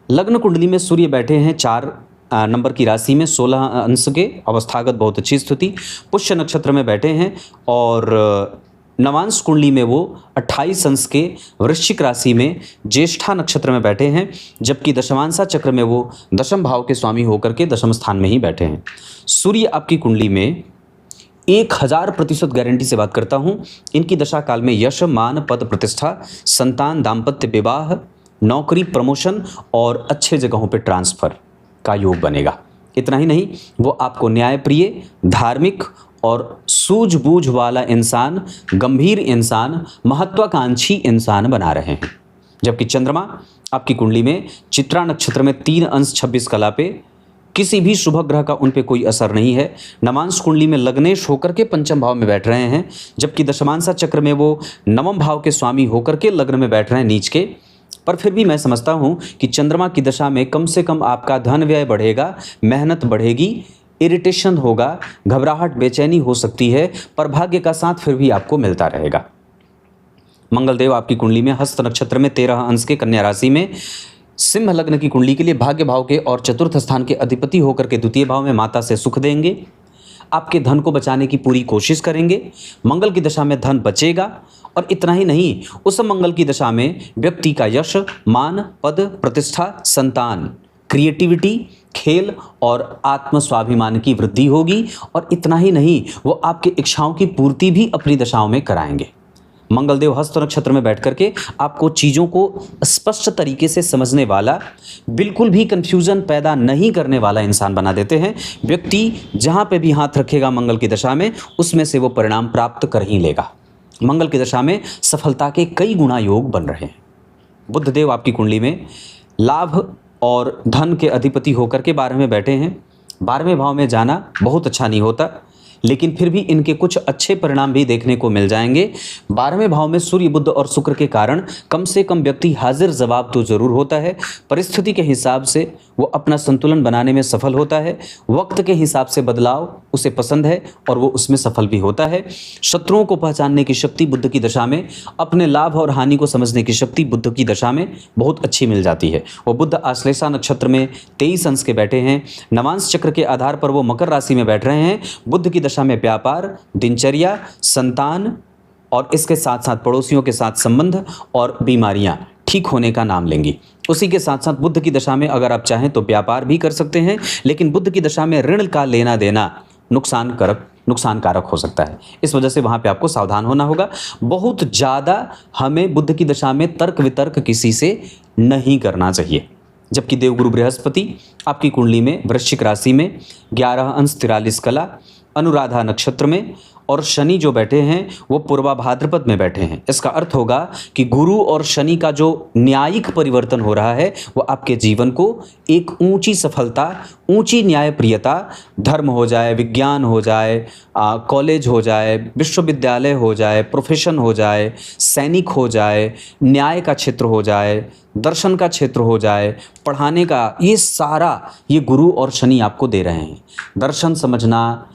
लग्न कुंडली में सूर्य बैठे हैं 4 नंबर की राशि में 16 अंश के, अवस्थागत बहुत अच्छी स्थिति। पुष्य नक्षत्र में बैठे हैं और नवांश कुंडली में वो 28 अंश के वृश्चिक राशि में ज्येष्ठा नक्षत्र में बैठे हैं, जबकि दशमांशा चक्र में वो दशम भाव के स्वामी होकर के दशम स्थान में ही बैठे हैं। सूर्य आपकी कुंडली में 1000% गारंटी से बात करता हूँ, इनकी दशा काल में यश, मान, पद, प्रतिष्ठा, संतान, दाम्पत्य, विवाह, नौकरी, प्रमोशन और अच्छे जगहों पे ट्रांसफ़र का योग बनेगा। इतना ही नहीं, वो आपको न्यायप्रिय, धार्मिक और सूझबूझ वाला इंसान, गंभीर इंसान, महत्वाकांक्षी इंसान बना रहे हैं। जबकि चंद्रमा आपकी कुंडली में चित्रा नक्षत्र में 3 अंश 26 कला पे किसी भी शुभ ग्रह का उन पे कोई असर नहीं है। नवांश कुंडली में लग्नेश होकर के पंचम भाव में बैठ रहे हैं, जबकि दशमांशा चक्र में वो नवम भाव के स्वामी होकर के लग्न में बैठ रहे हैं नीच के। पर फिर भी मैं समझता हूँ कि चंद्रमा की दशा में कम से कम आपका धन व्यय बढ़ेगा, मेहनत बढ़ेगी, इरिटेशन होगा, घबराहट, बेचैनी हो सकती है, पर भाग्य का साथ फिर भी आपको मिलता रहेगा। मंगलदेव आपकी कुंडली में हस्त नक्षत्र में 13 अंश के कन्या राशि में सिंह लग्न की कुंडली के लिए भाग्य भाव के और चतुर्थ स्थान के अधिपति होकर के द्वितीय भाव में माता से सुख देंगे, आपके धन को बचाने की पूरी कोशिश करेंगे। मंगल की दशा में धन बचेगा और इतना ही नहीं, उस मंगल की दशा में व्यक्ति का यश, मान, पद, प्रतिष्ठा, संतान, क्रिएटिविटी, खेल और आत्म स्वाभिमान की वृद्धि होगी। और इतना ही नहीं, वो आपकी इच्छाओं की पूर्ति भी अपनी दशाओं में कराएंगे। मंगलदेव हस्त नक्षत्र में बैठ करके आपको चीज़ों को स्पष्ट तरीके से समझने वाला, बिल्कुल भी कंफ्यूजन पैदा नहीं करने वाला इंसान बना देते हैं। व्यक्ति जहाँ पे भी हाथ रखेगा मंगल की दशा में, उसमें से वो परिणाम प्राप्त कर ही लेगा। मंगल की दशा में सफलता के कई गुना योग बन रहे हैं। बुधदेव आपकी कुंडली में लाभ और धन के अधिपति होकर के 12वें में बैठे हैं। 12वें भाव में जाना बहुत अच्छा नहीं होता, लेकिन फिर भी इनके कुछ अच्छे परिणाम भी देखने को मिल जाएंगे। 12वें भाव में सूर्य, बुध और शुक्र के कारण कम से कम व्यक्ति हाजिर जवाब तो जरूर होता है। परिस्थिति के हिसाब से वो अपना संतुलन बनाने में सफल होता है। वक्त के हिसाब से बदलाव उसे पसंद है और वो उसमें सफल भी होता है। शत्रुओं को पहचानने की शक्ति बुध की दशा में, अपने लाभ और हानि को समझने की शक्ति बुध की दशा में बहुत अच्छी मिल जाती है। वो बुध आश्लेषा नक्षत्र में 23 अंश के बैठे हैं। नवांश चक्र के आधार पर वो मकर राशि में बैठ रहे हैं। बुध की दशा में व्यापार, दिनचर्या, संतान और इसके साथ साथ पड़ोसियों के साथ संबंध और बीमारियां ठीक होने का नाम लेंगी। उसी के साथ साथ बुध की दशा में अगर आप चाहें तो व्यापार भी कर सकते हैं, लेकिन बुध की दशा में ऋण का लेना देना नुकसानकारक हो सकता है। इस वजह से वहाँ पे आपको सावधान होना होगा। बहुत ज़्यादा हमें बुध की दशा में तर्क वितर्क किसी से नहीं करना चाहिए। जबकि देवगुरु बृहस्पति आपकी कुंडली में वृश्चिक राशि में 11 अंश 43 कला, अनुराधा नक्षत्र में, और शनि जो बैठे हैं वो पूर्वा भाद्रपद में बैठे हैं। इसका अर्थ होगा कि गुरु और शनि का जो न्यायिक परिवर्तन हो रहा है वो आपके जीवन को एक ऊंची सफलता, ऊंची न्यायप्रियता, धर्म हो जाए, विज्ञान हो जाए, कॉलेज हो जाए, विश्वविद्यालय हो जाए, प्रोफेशन हो जाए, सैनिक हो जाए, न्याय का क्षेत्र हो जाए, दर्शन का क्षेत्र हो जाए, पढ़ाने का, ये सारा ये गुरु और शनि आपको दे रहे हैं। दर्शन समझना,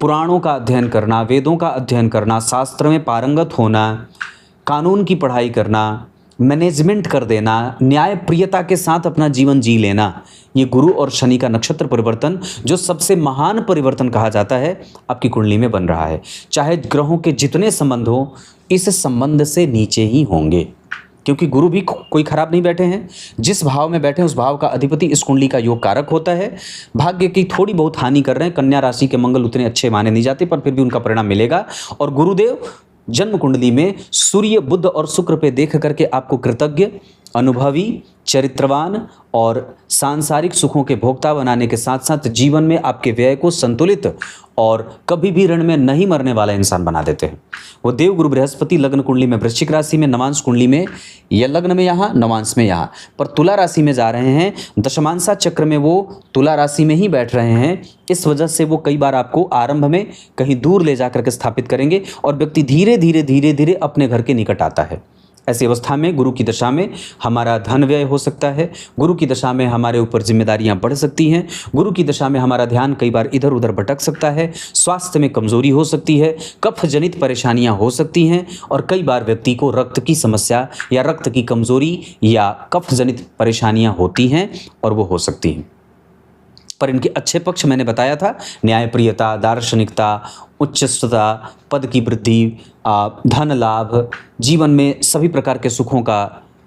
पुराणों का अध्ययन करना, वेदों का अध्ययन करना, शास्त्र में पारंगत होना, कानून की पढ़ाई करना, मैनेजमेंट कर देना, न्यायप्रियता के साथ अपना जीवन जी लेना, ये गुरु और शनि का नक्षत्र परिवर्तन जो सबसे महान परिवर्तन कहा जाता है आपकी कुंडली में बन रहा है। चाहे ग्रहों के जितने संबंध हो, इस संबंध से नीचे ही होंगे, क्योंकि गुरु भी कोई खराब नहीं बैठे हैं। जिस भाव में बैठे हैं उस भाव का अधिपति इस कुंडली का योग कारक होता है। भाग्य की थोड़ी बहुत हानि कर रहे हैं, कन्या राशि के मंगल उतने अच्छे माने नहीं जाते, पर फिर भी उनका परिणाम मिलेगा। और गुरुदेव जन्म कुंडली में सूर्य, बुध और शुक्र पे देख करके आपको कृतज्ञ, अनुभवी, चरित्रवान और सांसारिक सुखों के भोक्ता बनाने के साथ साथ जीवन में आपके व्यय को संतुलित और कभी भी ऋण में नहीं मरने वाला इंसान बना देते हैं। वो देव गुरु बृहस्पति लग्न कुंडली में वृश्चिक राशि में, नवांश कुंडली में या लग्न में यहाँ, नवांश में यहाँ, पर तुला राशि में जा रहे हैं। दशमांशा चक्र में वो तुला राशि में ही बैठ रहे हैं। इस वजह से वो कई बार आपको आरंभ में कहीं दूर ले जा करके स्थापित करेंगे और व्यक्ति धीरे धीरे धीरे धीरे अपने घर के निकट आता है। ऐसी अवस्था में गुरु की दशा में हमारा धन व्यय हो सकता है, गुरु की दशा में हमारे ऊपर जिम्मेदारियां बढ़ सकती हैं, गुरु की दशा में हमारा ध्यान कई बार इधर उधर भटक सकता है, स्वास्थ्य में कमजोरी हो सकती है, कफ जनित परेशानियां हो सकती हैं और कई बार व्यक्ति को रक्त की समस्या या रक्त की कमजोरी या कफ जनित परेशानियां होती हैं और वो हो सकती हैं। पर इनके अच्छे पक्ष मैंने बताया था, न्यायप्रियता, दार्शनिकता, उच्चस्तता, पद की वृद्धि, धन लाभ, जीवन में सभी प्रकार के सुखों का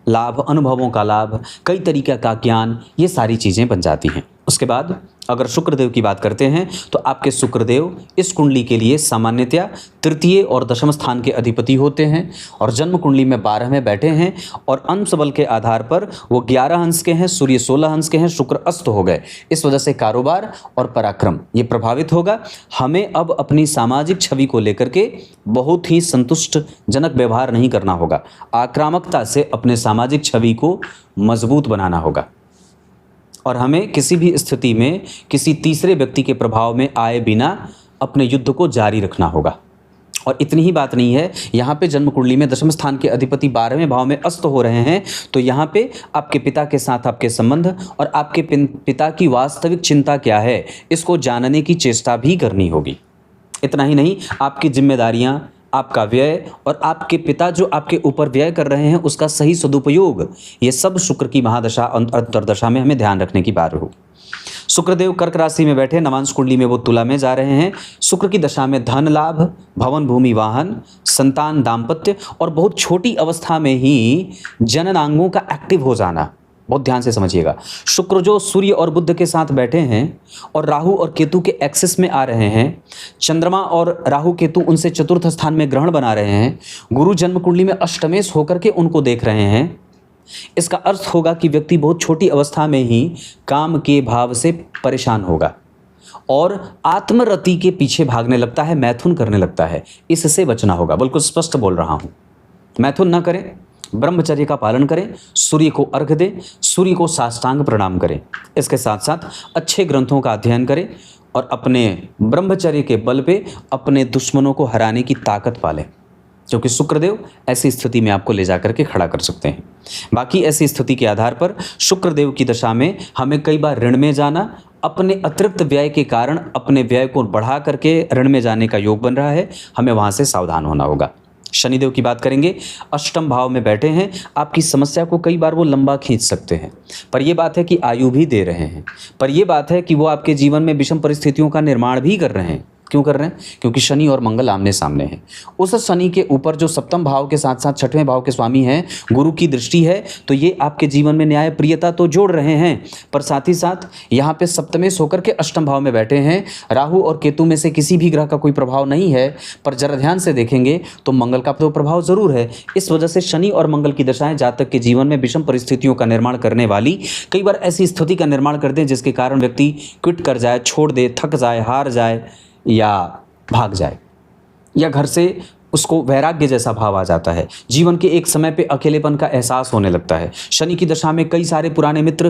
लाभ, अनुभवों का लाभ, कई तरीके का ज्ञान, ये सारी चीज़ें बन जाती हैं। उसके बाद अगर शुक्रदेव की बात करते हैं तो आपके शुक्रदेव इस कुंडली के लिए सामान्यतया तृतीय और दशम स्थान के अधिपति होते हैं और जन्म कुंडली में 12 में बैठे हैं और अंश बल के आधार पर वो 11 अंश के हैं, सूर्य 16 अंश के हैं, शुक्र अस्त हो गए। इस वजह से कारोबार और पराक्रम ये प्रभावित होगा। हमें अब अपनी सामाजिक छवि को लेकर के बहुत ही संतुष्टजनक व्यवहार नहीं करना होगा, आक्रामकता से अपने सामाजिक छवि को मजबूत बनाना होगा और हमें किसी भी स्थिति में किसी तीसरे व्यक्ति के प्रभाव में आए बिना अपने युद्ध को जारी रखना होगा। और इतनी ही बात नहीं है, यहाँ पे जन्म कुंडली में दशम स्थान के अधिपति 12वें भाव में अस्त हो रहे हैं, तो यहाँ पे आपके पिता के साथ आपके संबंध और आपके पिता की वास्तविक चिंता क्या है, इसको जानने की चेष्टा भी करनी होगी। इतना ही नहीं, आपकी जिम्मेदारियाँ, आपका व्यय और आपके पिता जो आपके ऊपर व्यय कर रहे हैं उसका सही सदुपयोग, ये सब शुक्र की महादशा अंतर्दशा में हमें ध्यान रखने की बात होगी। शुक्रदेव कर्क राशि में बैठे, नवांश कुंडली में वो तुला में जा रहे हैं। शुक्र की दशा में धन लाभ, भवन भूमि वाहन, संतान, दाम्पत्य और बहुत छोटी अवस्था में ही जननांगों का एक्टिव हो जाना, बहुत ध्यान से समझिएगा। शुक्र जो सूर्य और बुध के साथ बैठे हैं और राहु और केतु के एक्सिस में आ रहे हैं, चंद्रमा और राहु केतु उनसे चतुर्थ स्थान में ग्रहण बना रहे हैं, गुरु जन्म कुंडली में अष्टमेश होकर के उनको देख रहे हैं। इसका अर्थ होगा कि व्यक्ति बहुत छोटी अवस्था में ही काम के भाव से परेशान होगा और आत्मरति के पीछे भागने लगता है, मैथुन करने लगता है। इससे बचना होगा, बिल्कुल स्पष्ट बोल रहा हूँ। मैथुन ना करें, ब्रह्मचर्य का पालन करें, सूर्य को अर्घ दें, सूर्य को साष्टांग प्रणाम करें। इसके साथ साथ अच्छे ग्रंथों का अध्ययन करें और अपने ब्रह्मचर्य के बल पे अपने दुश्मनों को हराने की ताकत पालें, क्योंकि शुक्रदेव ऐसी स्थिति में आपको ले जाकर के खड़ा कर सकते हैं। बाकी ऐसी स्थिति के आधार पर शुक्रदेव की दशा में हमें कई बार ऋण में जाना, अपने अतिरिक्त व्यय के कारण अपने व्यय को बढ़ा करके ऋण में जाने का योग बन रहा है, हमें वहाँ से सावधान होना होगा। शनिदेव की बात करेंगे, अष्टम भाव में बैठे हैं। आपकी समस्या को कई बार वो लंबा खींच सकते हैं, पर यह बात है कि आयु भी दे रहे हैं, पर यह बात है कि वो आपके जीवन में विषम परिस्थितियों का निर्माण भी कर रहे हैं। क्यों कर रहे हैं? क्योंकि शनि और मंगल आमने सामने हैं। उस शनि के ऊपर जो सप्तम भाव के साथ साथ छठवें भाव के स्वामी हैं, गुरु की दृष्टि है, तो ये आपके जीवन में न्याय प्रियता तो जोड़ रहे हैं, पर साथ ही साथ यहाँ पे सप्तमेश होकर के अष्टम भाव में बैठे हैं। राहु और केतु में से किसी भी ग्रह का कोई प्रभाव नहीं है, पर जरा ध्यान से देखेंगे तो मंगल का तो प्रभाव जरूर है। इस वजह से शनि और मंगल की दशाएं जातक के जीवन में विषम परिस्थितियों का निर्माण करने वाली, कई बार ऐसी स्थिति का निर्माण कर दें जिसके कारण व्यक्ति क्विट कर जाए, छोड़ दे, थक जाए, हार जाए या भाग जाए, या घर से उसको वैराग्य जैसा भाव आ जाता है। जीवन के एक समय पे अकेलेपन का एहसास होने लगता है। शनि की दशा में कई सारे पुराने मित्र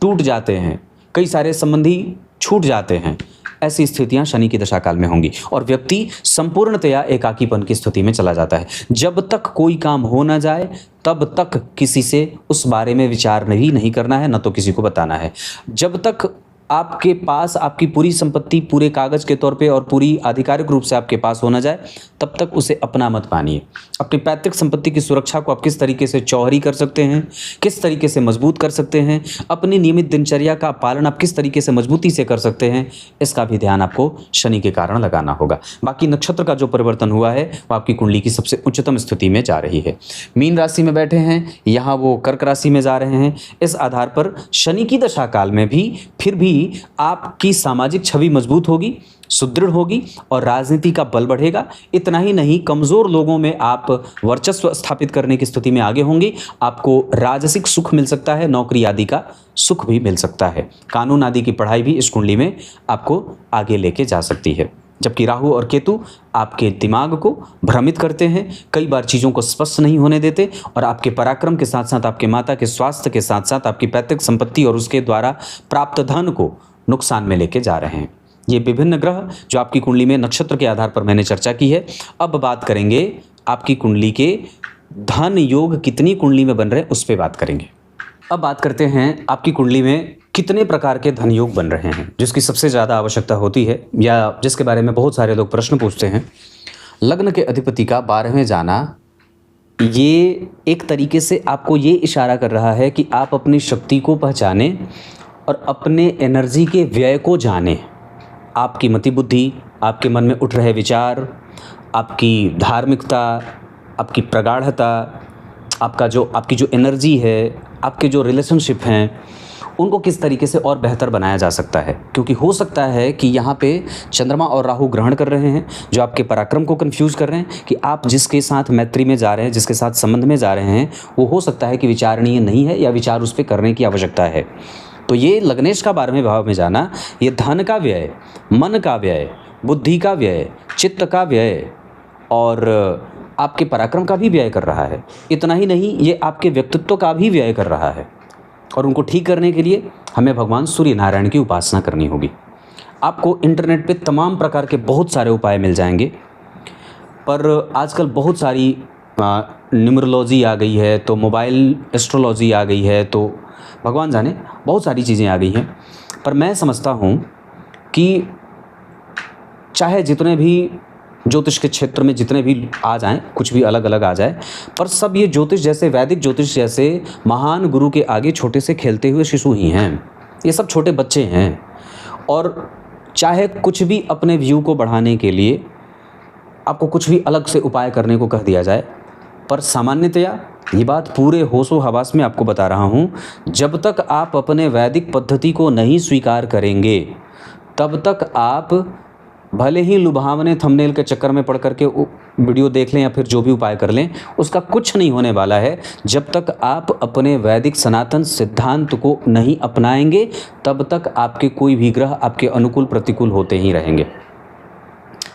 टूट जाते हैं, कई सारे संबंधी छूट जाते हैं। ऐसी स्थितियां शनि की दशा काल में होंगी और व्यक्ति संपूर्णतया एकाकीपन की स्थिति में चला जाता है। जब तक कोई काम हो ना जाए तब तक किसी से उस बारे में विचार नहीं करना है, न तो किसी को बताना है। जब तक आपके पास आपकी पूरी संपत्ति पूरे कागज के तौर पे और पूरी आधिकारिक रूप से आपके पास होना जाए, तब तक उसे अपना मत मानिए। अपनी पैतृक संपत्ति की सुरक्षा को आप किस तरीके से चौहरी कर सकते हैं, किस तरीके से मजबूत कर सकते हैं, अपनी नियमित दिनचर्या का पालन आप किस तरीके से मजबूती से कर सकते हैं, इसका भी ध्यान आपको शनि के कारण लगाना होगा। बाकी नक्षत्र का जो परिवर्तन हुआ है वो आपकी कुंडली की सबसे उच्चतम स्थिति में जा रही है। मीन राशि में बैठे हैं, यहाँ वो कर्क राशि में जा रहे हैं। इस आधार पर शनि की दशा काल में भी फिर भी आपकी सामाजिक छवि मजबूत होगी, सुदृढ़ होगी और राजनीति का बल बढ़ेगा। इतना ही नहीं, कमजोर लोगों में आप वर्चस्व स्थापित करने की स्थिति में आगे होंगे। आपको राजसिक सुख मिल सकता है, नौकरी आदि का सुख भी मिल सकता है। कानून आदि की पढ़ाई भी इस कुंडली में आपको आगे लेके जा सकती है। जबकि राहु और केतु आपके दिमाग को भ्रमित करते हैं, कई बार चीज़ों को स्पष्ट नहीं होने देते और आपके पराक्रम के साथ साथ आपके माता के स्वास्थ्य के साथ साथ आपकी पैतृक संपत्ति और उसके द्वारा प्राप्त धन को नुकसान में लेके जा रहे हैं। ये विभिन्न ग्रह जो आपकी कुंडली में नक्षत्र के आधार पर मैंने चर्चा की है। अब बात करेंगे आपकी कुंडली के धन योग कितनी कुंडली में बन रहे हैं, उस पर बात करेंगे। अब बात करते हैं आपकी कुंडली में कितने प्रकार के धन योग बन रहे हैं, जिसकी सबसे ज़्यादा आवश्यकता होती है या जिसके बारे में बहुत सारे लोग प्रश्न पूछते हैं। लग्न के अधिपति का 12वें जाना, ये एक तरीके से आपको ये इशारा कर रहा है कि आप अपनी शक्ति को पहचानें और अपने एनर्जी के व्यय को जानें। आपकी मति बुद्धि, आपके मन में उठ रहे विचार, आपकी धार्मिकता, आपकी प्रगाढ़ता, आपकी जो एनर्जी है, आपके जो रिलेशनशिप हैं, उनको किस तरीके से और बेहतर बनाया जा सकता है। क्योंकि हो सकता है कि यहाँ पे चंद्रमा और राहु ग्रहण कर रहे हैं जो आपके पराक्रम को कंफ्यूज कर रहे हैं कि आप जिसके साथ मैत्री में जा रहे हैं, जिसके साथ संबंध में जा रहे हैं, वो हो सकता है कि विचारणीय नहीं है या विचार उस पर करने की आवश्यकता है। तो ये लग्नेश का 12वें भाव में जाना, ये धन का व्यय, मन का व्यय, बुद्धि का व्यय, चित्त का व्यय और आपके पराक्रम का भी व्यय कर रहा है। इतना ही नहीं, ये आपके व्यक्तित्व का भी व्यय कर रहा है और उनको ठीक करने के लिए हमें भगवान सूर्य नारायण की उपासना करनी होगी। आपको इंटरनेट पे तमाम प्रकार के बहुत सारे उपाय मिल जाएंगे, पर आजकल बहुत सारी न्यूमरोलॉजी आ गई है, तो मोबाइल एस्ट्रोलॉजी आ गई है, तो भगवान जाने बहुत सारी चीज़ें आ गई हैं। पर मैं समझता हूँ कि चाहे जितने भी ज्योतिष के क्षेत्र में जितने भी आ जाएं, कुछ भी अलग अलग आ जाए, पर सब ये ज्योतिष जैसे वैदिक ज्योतिष जैसे महान गुरु के आगे छोटे से खेलते हुए शिशु ही हैं। ये सब छोटे बच्चे हैं और चाहे कुछ भी अपने व्यू को बढ़ाने के लिए आपको कुछ भी अलग से उपाय करने को कह दिया जाए, पर सामान्यतया ये बात पूरे होशो हवास में आपको बता रहा हूँ, जब तक आप अपने वैदिक पद्धति को नहीं स्वीकार करेंगे तब तक आप भले ही लुभावने थंबनेल के चक्कर में पड़ करके वीडियो देख लें या फिर जो भी उपाय कर लें, उसका कुछ नहीं होने वाला है। जब तक आप अपने वैदिक सनातन सिद्धांत को नहीं अपनाएंगे तब तक आपके कोई भी ग्रह आपके अनुकूल प्रतिकूल होते ही रहेंगे।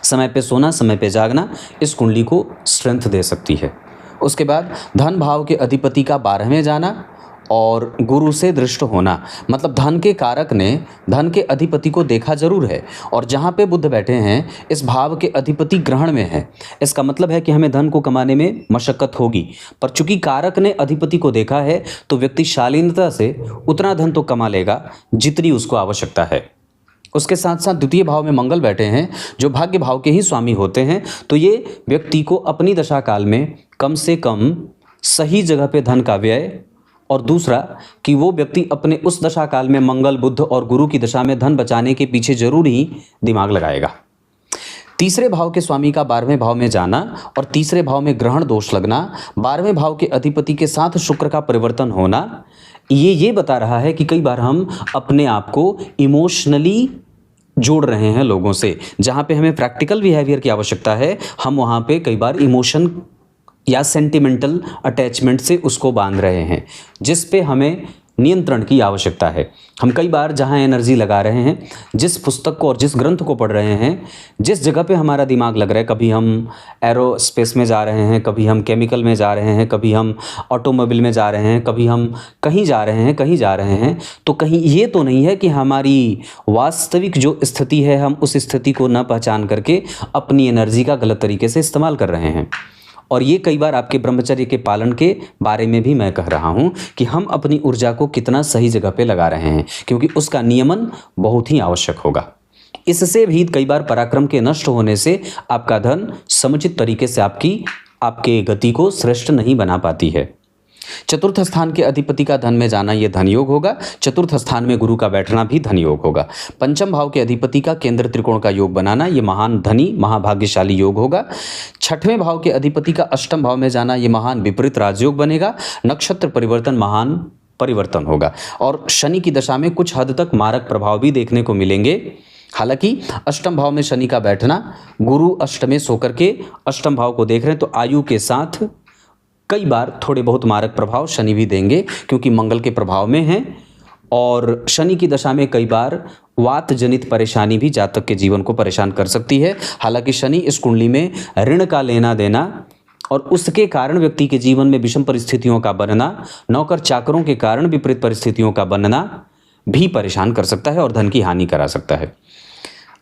समय पे सोना, समय पे जागना इस कुंडली को स्ट्रेंथ दे सकती है। उसके बाद धन भाव के अधिपति का 12वें जाना और गुरु से दृष्ट होना, मतलब धन के कारक ने धन के अधिपति को देखा जरूर है और जहाँ पे बुध बैठे हैं इस भाव के अधिपति ग्रहण में है। इसका मतलब है कि हमें धन को कमाने में मशक्कत होगी, पर चूंकि कारक ने अधिपति को देखा है तो व्यक्ति शालीनता से उतना धन तो कमा लेगा जितनी उसको आवश्यकता है। उसके साथ साथ द्वितीय भाव में मंगल बैठे हैं जो भाग्य भाव के ही स्वामी होते हैं, तो ये व्यक्ति को अपनी दशा काल में कम से कम सही जगह पे धन का व्यय और दूसरा कि वो व्यक्ति अपने उस दशा काल में मंगल, बुध और गुरु की दशा में धन बचाने के पीछे जरूर ही दिमाग लगाएगा। तीसरे भाव के स्वामी का 12वें भाव में जाना और तीसरे भाव में ग्रहण दोष लगना, 12वें भाव के अधिपति के साथ शुक्र का परिवर्तन होना, ये बता रहा है कि कई बार हम अपने आप को इमोशनली जोड़ रहे हैं लोगों से। जहाँ पे हमें प्रैक्टिकल बिहेवियर की आवश्यकता है, हम वहाँ पे कई बार इमोशन या सेंटिमेंटल अटैचमेंट से उसको बांध रहे हैं, जिस पे हमें नियंत्रण की आवश्यकता है। हम कई बार जहाँ एनर्जी लगा रहे हैं, जिस पुस्तक को और जिस ग्रंथ को पढ़ रहे हैं, जिस जगह पे हमारा दिमाग लग रहा है, कभी हम एरोस्पेस में जा रहे हैं, कभी हम केमिकल में जा रहे हैं, कभी हम ऑटोमोबाइल में जा रहे हैं, कभी हम कहीं जा रहे हैं, तो कहीं ये तो नहीं है कि हमारी वास्तविक जो स्थिति है हम उस स्थिति को न पहचान करके अपनी एनर्जी का गलत तरीके से इस्तेमाल कर रहे हैं। और ये कई बार आपके ब्रह्मचर्य के पालन के बारे में भी मैं कह रहा हूँ कि हम अपनी ऊर्जा को कितना सही जगह पे लगा रहे हैं, क्योंकि उसका नियमन बहुत ही आवश्यक होगा। इससे भी कई बार पराक्रम के नष्ट होने से आपका धन समुचित तरीके से आपके गति को श्रेष्ठ नहीं बना पाती है। चतुर्थ स्थान के अधिपति का धन में जाना यह धन योग होगा। चतुर्थ स्थान में गुरु का बैठना भी धन योग होगा। पंचम भाव के अधिपति का केंद्र त्रिकोण का योग बनाना यह महान धनी महाभाग्यशाली योग होगा। छठवें भाव के अधिपति का अष्टम भाव में जाना यह महान विपरीत राजयोग बनेगा। नक्षत्र परिवर्तन महान परिवर्तन होगा। और शनि की दशा में कुछ हद तक मारक प्रभाव भी देखने को मिलेंगे। हालांकि अष्टम भाव में शनि का बैठना, गुरु अष्टमें सोकर के अष्टम भाव को देख रहे हैं, तो आयु के साथ कई बार थोड़े बहुत मारक प्रभाव शनि भी देंगे, क्योंकि मंगल के प्रभाव में हैं। और शनि की दशा में कई बार वात जनित परेशानी भी जातक के जीवन को परेशान कर सकती है। हालांकि शनि इस कुंडली में ऋण का लेना देना और उसके कारण व्यक्ति के जीवन में विषम परिस्थितियों का बनना, नौकर चाकरों के कारण विपरीत परिस्थितियों का बनना भी परेशान कर सकता है और धन की हानि करा सकता है।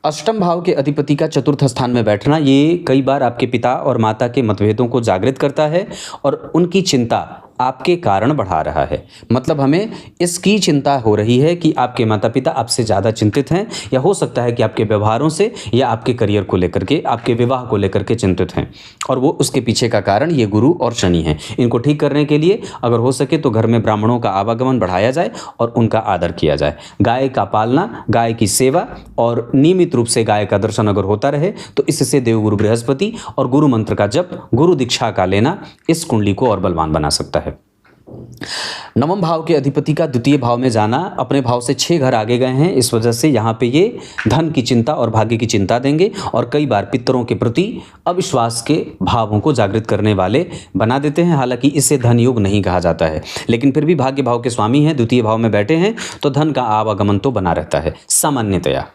अष्टम भाव के अधिपति का चतुर्थ स्थान में बैठना ये कई बार आपके पिता और माता के मतभेदों को जागृत करता है और उनकी चिंता आपके कारण बढ़ा रहा है। मतलब हमें इसकी चिंता हो रही है कि आपके माता पिता आपसे ज़्यादा चिंतित हैं, या हो सकता है कि आपके व्यवहारों से या आपके करियर को लेकर के, आपके विवाह को लेकर के चिंतित हैं, और वो उसके पीछे का कारण ये गुरु और शनि हैं। इनको ठीक करने के लिए अगर हो सके तो घर में ब्राह्मणों का आवागमन बढ़ाया जाए और उनका आदर किया जाए। गाय का पालना, गाय की सेवा और नियमित रूप से गाय का दर्शन अगर होता रहे तो इससे देवगुरु बृहस्पति और गुरु मंत्र का जप, गुरु दीक्षा का लेना इस कुंडली को और बलवान बना सकता है। नवम भाव के अधिपति का द्वितीय भाव में जाना, अपने भाव से 6 घर आगे गए हैं, इस वजह से यहाँ पे ये धन की चिंता और भाग्य की चिंता देंगे और कई बार पितरों के प्रति अविश्वास के भावों को जागृत करने वाले बना देते हैं। हालांकि इसे धन योग नहीं कहा जाता है, लेकिन फिर भी भाग्य भाव के स्वामी हैं, द्वितीय भाव में बैठे हैं, तो धन का आवागमन तो बना रहता है सामान्यतया।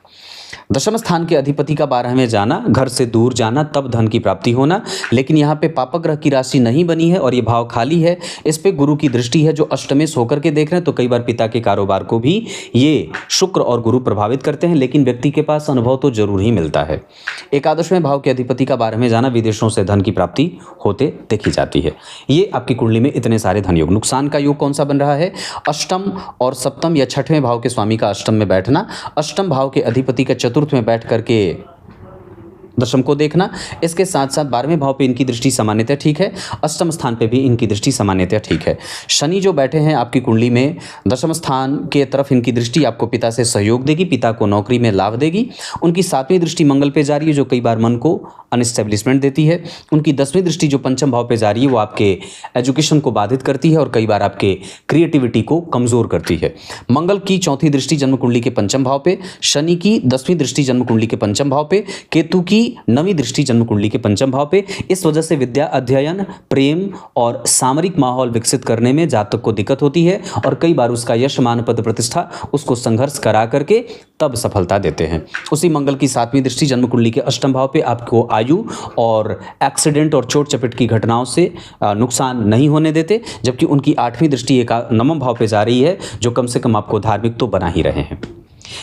दशम स्थान के अधिपति का 12वें जाना, घर से दूर जाना, तब धन की प्राप्ति होना। लेकिन यहाँ पे पापक ग्रह की राशि नहीं बनी है और ये भाव खाली है। इस पे गुरु की दृष्टि है जो अष्टमें होकर के देख रहे हैं, तो कई बार पिता के कारोबार को भी ये शुक्र और गुरु प्रभावित करते हैं, लेकिन व्यक्ति के पास अनुभव तो जरूर ही मिलता है। एकादशवें भाव के अधिपति का 12वें जाना, विदेशों से धन की प्राप्ति होते देखी जाती है। ये आपकी कुंडली में इतने सारे धन योग। नुकसान का योग कौन सा बन रहा है? अष्टम और सप्तम या छठवें भाव के स्वामी का अष्टम में बैठना, अष्टम भाव के अधिपति का चतुर्थ में बैठ करके दशम को देखना। इसके साथ साथ 12वें भाव पे इनकी दृष्टि सामान्यतः ठीक है, अष्टम स्थान पे भी इनकी दृष्टि सामान्यतः ठीक है। शनि जो बैठे हैं आपकी कुंडली में दशम स्थान के तरफ, इनकी दृष्टि आपको पिता से सहयोग देगी, पिता को नौकरी में लाभ देगी। उनकी 7वीं दृष्टि मंगल पे जा रही है जो कई बार मन को अनस्टेब्लिशमेंट देती है। उनकी 10वीं दृष्टि जो पंचम भाव पे जा रही है वो आपके एजुकेशन को बाधित करती है और कई बार आपके क्रिएटिविटी को कमजोर करती है। मंगल की 4थी दृष्टि जन्म कुंडली के पंचम भाव पे, शनि की 10वीं दृष्टि जन्म कुंडली के पंचम भाव पे, केतु की 9वीं दृष्टि जन्म कुंडली के पंचम भाव पे। इस वजह से विद्या अध्ययन, प्रेम और सामरिक माहौल विकसित करने में जातक को दिक्कत होती है और कई बार उसका यश मान पद प्रतिष्ठा उसको संघर्ष करा करके तब सफलता देते हैं। उसी मंगल की 7वीं दृष्टि जन्म कुंडली के अष्टम भाव पे आपको आयु और एक्सीडेंट और चोट चपेट की घटनाओं से नुकसान नहीं होने देते, जबकि उनकी 8वीं दृष्टि एक 9वें भाव पे जा रही है जो कम से कम आपको धार्मिक तो बना ही रहे हैं।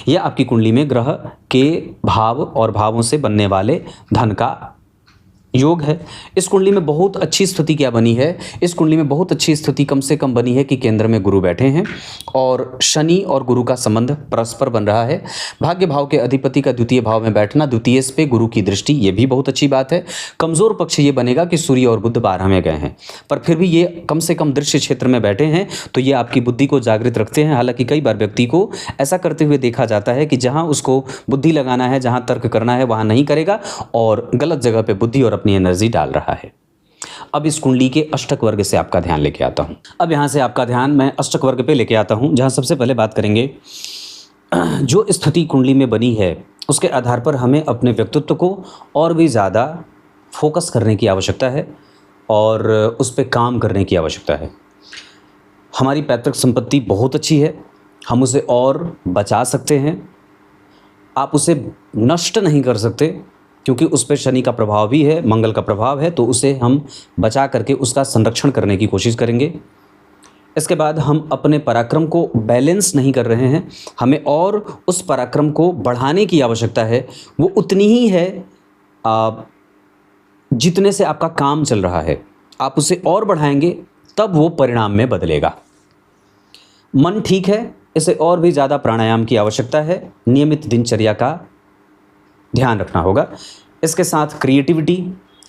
यह आपकी कुंडली में ग्रह के भाव और भावों से बनने वाले धन का योग है। इस कुंडली में बहुत अच्छी स्थिति क्या बनी है? इस कुंडली में बहुत अच्छी स्थिति कम से कम बनी है कि केंद्र में गुरु बैठे हैं और शनि और गुरु का संबंध परस्पर बन रहा है। भाग्य भाव के अधिपति का द्वितीय भाव में बैठना, द्वितीय पे गुरु की दृष्टि, ये भी बहुत अच्छी बात है। कमजोर पक्ष ये बनेगा कि सूर्य और बुध 12 में गए हैं, पर फिर भी ये कम से कम दृश्य क्षेत्र में बैठे हैं तो ये आपकी बुद्धि को जागृत रखते हैं। हालांकि कई बार व्यक्ति को ऐसा करते हुए देखा जाता है कि जहाँ उसको बुद्धि लगाना है, जहाँ तर्क करना है, वहाँ नहीं करेगा और गलत जगह पर बुद्धि और अपनी एनर्जी डाल रहा है। अब इस कुंडली के अष्टक वर्ग से आपका ध्यान लेके आता हूं। अब यहां से आपका ध्यान मैं अष्टक वर्ग पे लेके आता हूं, जहां सबसे पहले बात करेंगे जो स्थिति कुंडली में बनी है उसके आधार पर हमें अपने व्यक्तित्व को और भी ज़्यादा फोकस करने की आवश्यकता है और उस पर काम करने की आवश्यकता है। हमारी पैतृक संपत्ति बहुत अच्छी है, हम उसे और बचा सकते हैं। आप उसे नष्ट नहीं कर सकते क्योंकि उस पर शनि का प्रभाव भी है, मंगल का प्रभाव है, तो उसे हम बचा करके उसका संरक्षण करने की कोशिश करेंगे। इसके बाद हम अपने पराक्रम को बैलेंस नहीं कर रहे हैं, हमें और उस पराक्रम को बढ़ाने की आवश्यकता है। वो उतनी ही है जितने से आपका काम चल रहा है आप उसे और बढ़ाएंगे तब वो परिणाम में बदलेगा। मन ठीक है, इसे और भी ज़्यादा प्राणायाम की आवश्यकता है, नियमित दिनचर्या का ध्यान रखना होगा। इसके साथ क्रिएटिविटी,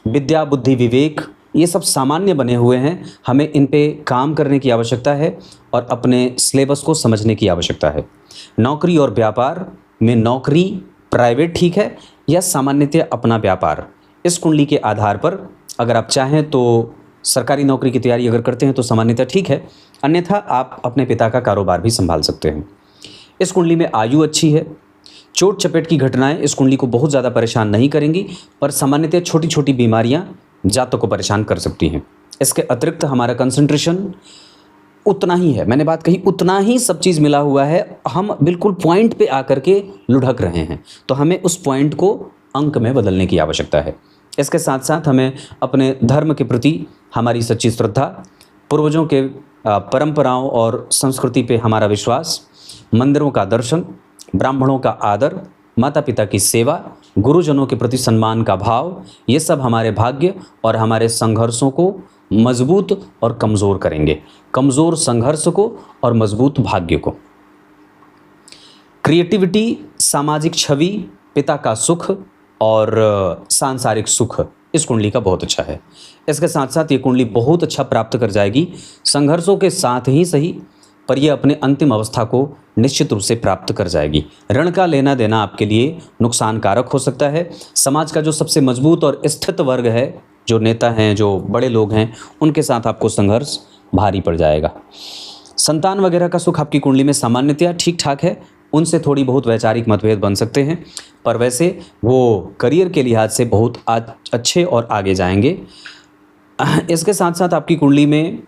विद्या, बुद्धि, विवेक, ये सब सामान्य बने हुए हैं, हमें इन पे काम करने की आवश्यकता है और अपने सिलेबस को समझने की आवश्यकता है। नौकरी और व्यापार में नौकरी प्राइवेट ठीक है या सामान्यतः अपना व्यापार, इस कुंडली के आधार पर अगर आप चाहें तो सरकारी नौकरी की तैयारी अगर करते हैं तो सामान्यतः ठीक है, अन्यथा आप अपने पिता का कारोबार भी संभाल सकते हैं। इस कुंडली में आयु अच्छी है। चोट चपेट की घटनाएं इस कुंडली को बहुत ज़्यादा परेशान नहीं करेंगी, पर सामान्यतः छोटी छोटी बीमारियां जातक को परेशान कर सकती हैं। इसके अतिरिक्त हमारा कंसंट्रेशन उतना ही है, मैंने बात कही उतना ही सब चीज़ मिला हुआ है, हम बिल्कुल पॉइंट पे आकर के लुढ़क रहे हैं, तो हमें उस पॉइंट को अंक में बदलने की आवश्यकता है। इसके साथ साथ हमें अपने धर्म के प्रति हमारी सच्ची श्रद्धा, पूर्वजों के परंपराओं और संस्कृति पे हमारा विश्वास, मंदिरों का दर्शन, ब्राह्मणों का आदर, माता पिता की सेवा, गुरुजनों के प्रति सम्मान का भाव, ये सब हमारे भाग्य और हमारे संघर्षों को मजबूत और कमज़ोर करेंगे, कमज़ोर संघर्ष को और मजबूत भाग्य को। क्रिएटिविटी, सामाजिक छवि, पिता का सुख और सांसारिक सुख इस कुंडली का बहुत अच्छा है। इसके साथ साथ ये कुंडली बहुत अच्छा प्राप्त कर जाएगी, संघर्षों के साथ ही सही, पर यह अपने अंतिम अवस्था को निश्चित रूप से प्राप्त कर जाएगी। ऋण का लेना देना आपके लिए नुकसानकारक हो सकता है। समाज का जो सबसे मजबूत और स्थित वर्ग है, जो नेता हैं, जो बड़े लोग हैं, उनके साथ आपको संघर्ष भारी पड़ जाएगा। संतान वगैरह का सुख आपकी कुंडली में सामान्यतया ठीक ठाक है, उनसे थोड़ी बहुत वैचारिक मतभेद बन सकते हैं, पर वैसे वो करियर के लिहाज से बहुत अच्छे और आगे जाएंगे। इसके साथ साथ आपकी कुंडली में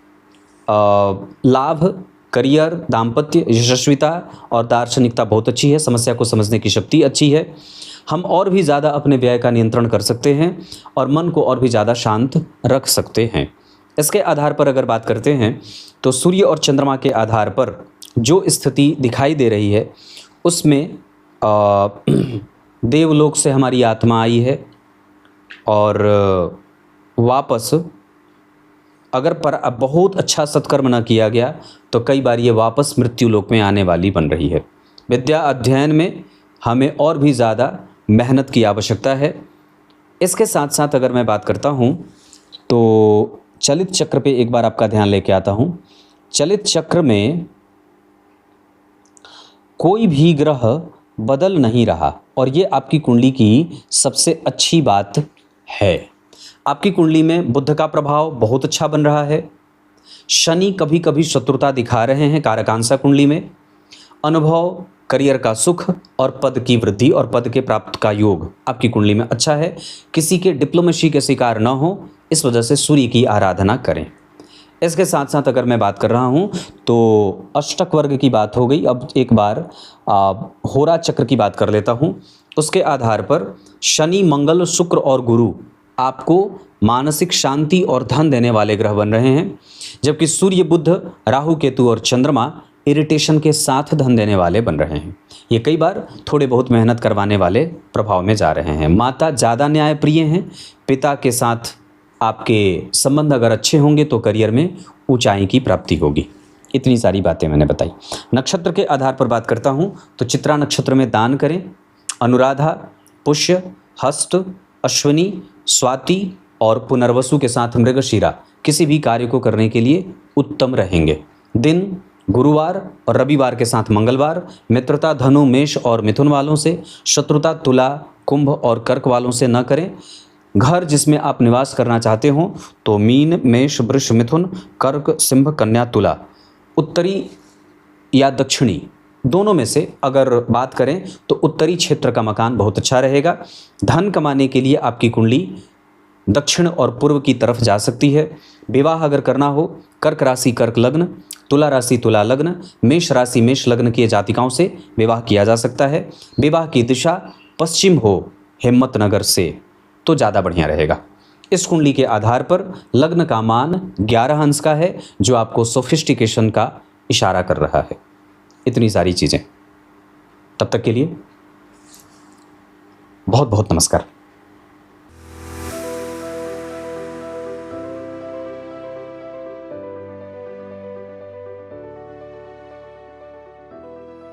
लाभ, करियर, दाम्पत्य, यशस्विता और दार्शनिकता बहुत अच्छी है, समस्या को समझने की शक्ति अच्छी है। हम और भी ज़्यादा अपने व्यय का नियंत्रण कर सकते हैं और मन को और भी ज़्यादा शांत रख सकते हैं। इसके आधार पर अगर बात करते हैं तो सूर्य और चंद्रमा के आधार पर जो स्थिति दिखाई दे रही है उसमें देवलोक से हमारी आत्मा आई है और वापस अगर बहुत अच्छा सत्कर्म न किया गया तो कई बार ये वापस मृत्यु लोक में आने वाली बन रही है। विद्या अध्ययन में हमें और भी ज़्यादा मेहनत की आवश्यकता है। इसके साथ साथ अगर मैं बात करता हूँ तो चलित चक्र पे एक बार आपका ध्यान लेके आता हूँ। चलित चक्र में कोई भी ग्रह बदल नहीं रहा और ये आपकी कुंडली की सबसे अच्छी बात है। आपकी कुंडली में बुध का प्रभाव बहुत अच्छा बन रहा है। शनि कभी कभी शत्रुता दिखा रहे हैं कारकांसा कुंडली में। अनुभव, करियर का सुख और पद की वृद्धि और पद के प्राप्त का योग आपकी कुंडली में अच्छा है। किसी के डिप्लोमेसी के शिकार न हो, इस वजह से सूर्य की आराधना करें। इसके साथ साथ अगर मैं बात कर रहा हूँ तो अष्टक वर्ग की बात हो गई। अब एक बार होरा चक्र की बात कर लेता हूँ। उसके आधार पर शनि, मंगल, शुक्र और गुरु आपको मानसिक शांति और धन देने वाले ग्रह बन रहे हैं, जबकि सूर्य, बुध, राहु, केतु और चंद्रमा इरिटेशन के साथ धन देने वाले बन रहे हैं। ये कई बार थोड़े बहुत मेहनत करवाने वाले प्रभाव में जा रहे हैं। माता ज़्यादा न्यायप्रिय हैं। पिता के साथ आपके संबंध अगर अच्छे होंगे तो करियर में ऊंचाई की प्राप्ति होगी। इतनी सारी बातें मैंने बताई। नक्षत्र के आधार पर बात करता हूँ तो चित्रा नक्षत्र में दान करें। अनुराधा, पुष्य, हस्त, अश्विनी, स्वाति और पुनर्वसु के साथ मृगशिरा किसी भी कार्य को करने के लिए उत्तम रहेंगे। दिन गुरुवार और रविवार के साथ मंगलवार। मित्रता धनु, मेष और मिथुन वालों से, शत्रुता तुला, कुंभ और कर्क वालों से न करें। घर जिसमें आप निवास करना चाहते हो तो मीन, मेष, वृष, मिथुन, कर्क, सिंह, कन्या, तुला। उत्तरी या दक्षिणी दोनों में से अगर बात करें तो उत्तरी क्षेत्र का मकान बहुत अच्छा रहेगा। धन कमाने के लिए आपकी कुंडली दक्षिण और पूर्व की तरफ जा सकती है। विवाह अगर करना हो, कर्क राशि कर्क लग्न, तुला राशि तुला लग्न, मेष राशि मेष लग्न की जातिकाओं से विवाह किया जा सकता है। विवाह की दिशा पश्चिम हो हिम्मतनगर से तो ज़्यादा बढ़िया रहेगा। इस कुंडली के आधार पर लग्न का मान 11 अंश का है, जो आपको सोफिस्टिकेशन का इशारा कर रहा है। इतनी सारी चीज़ें। तब तक के लिए बहुत बहुत नमस्कार।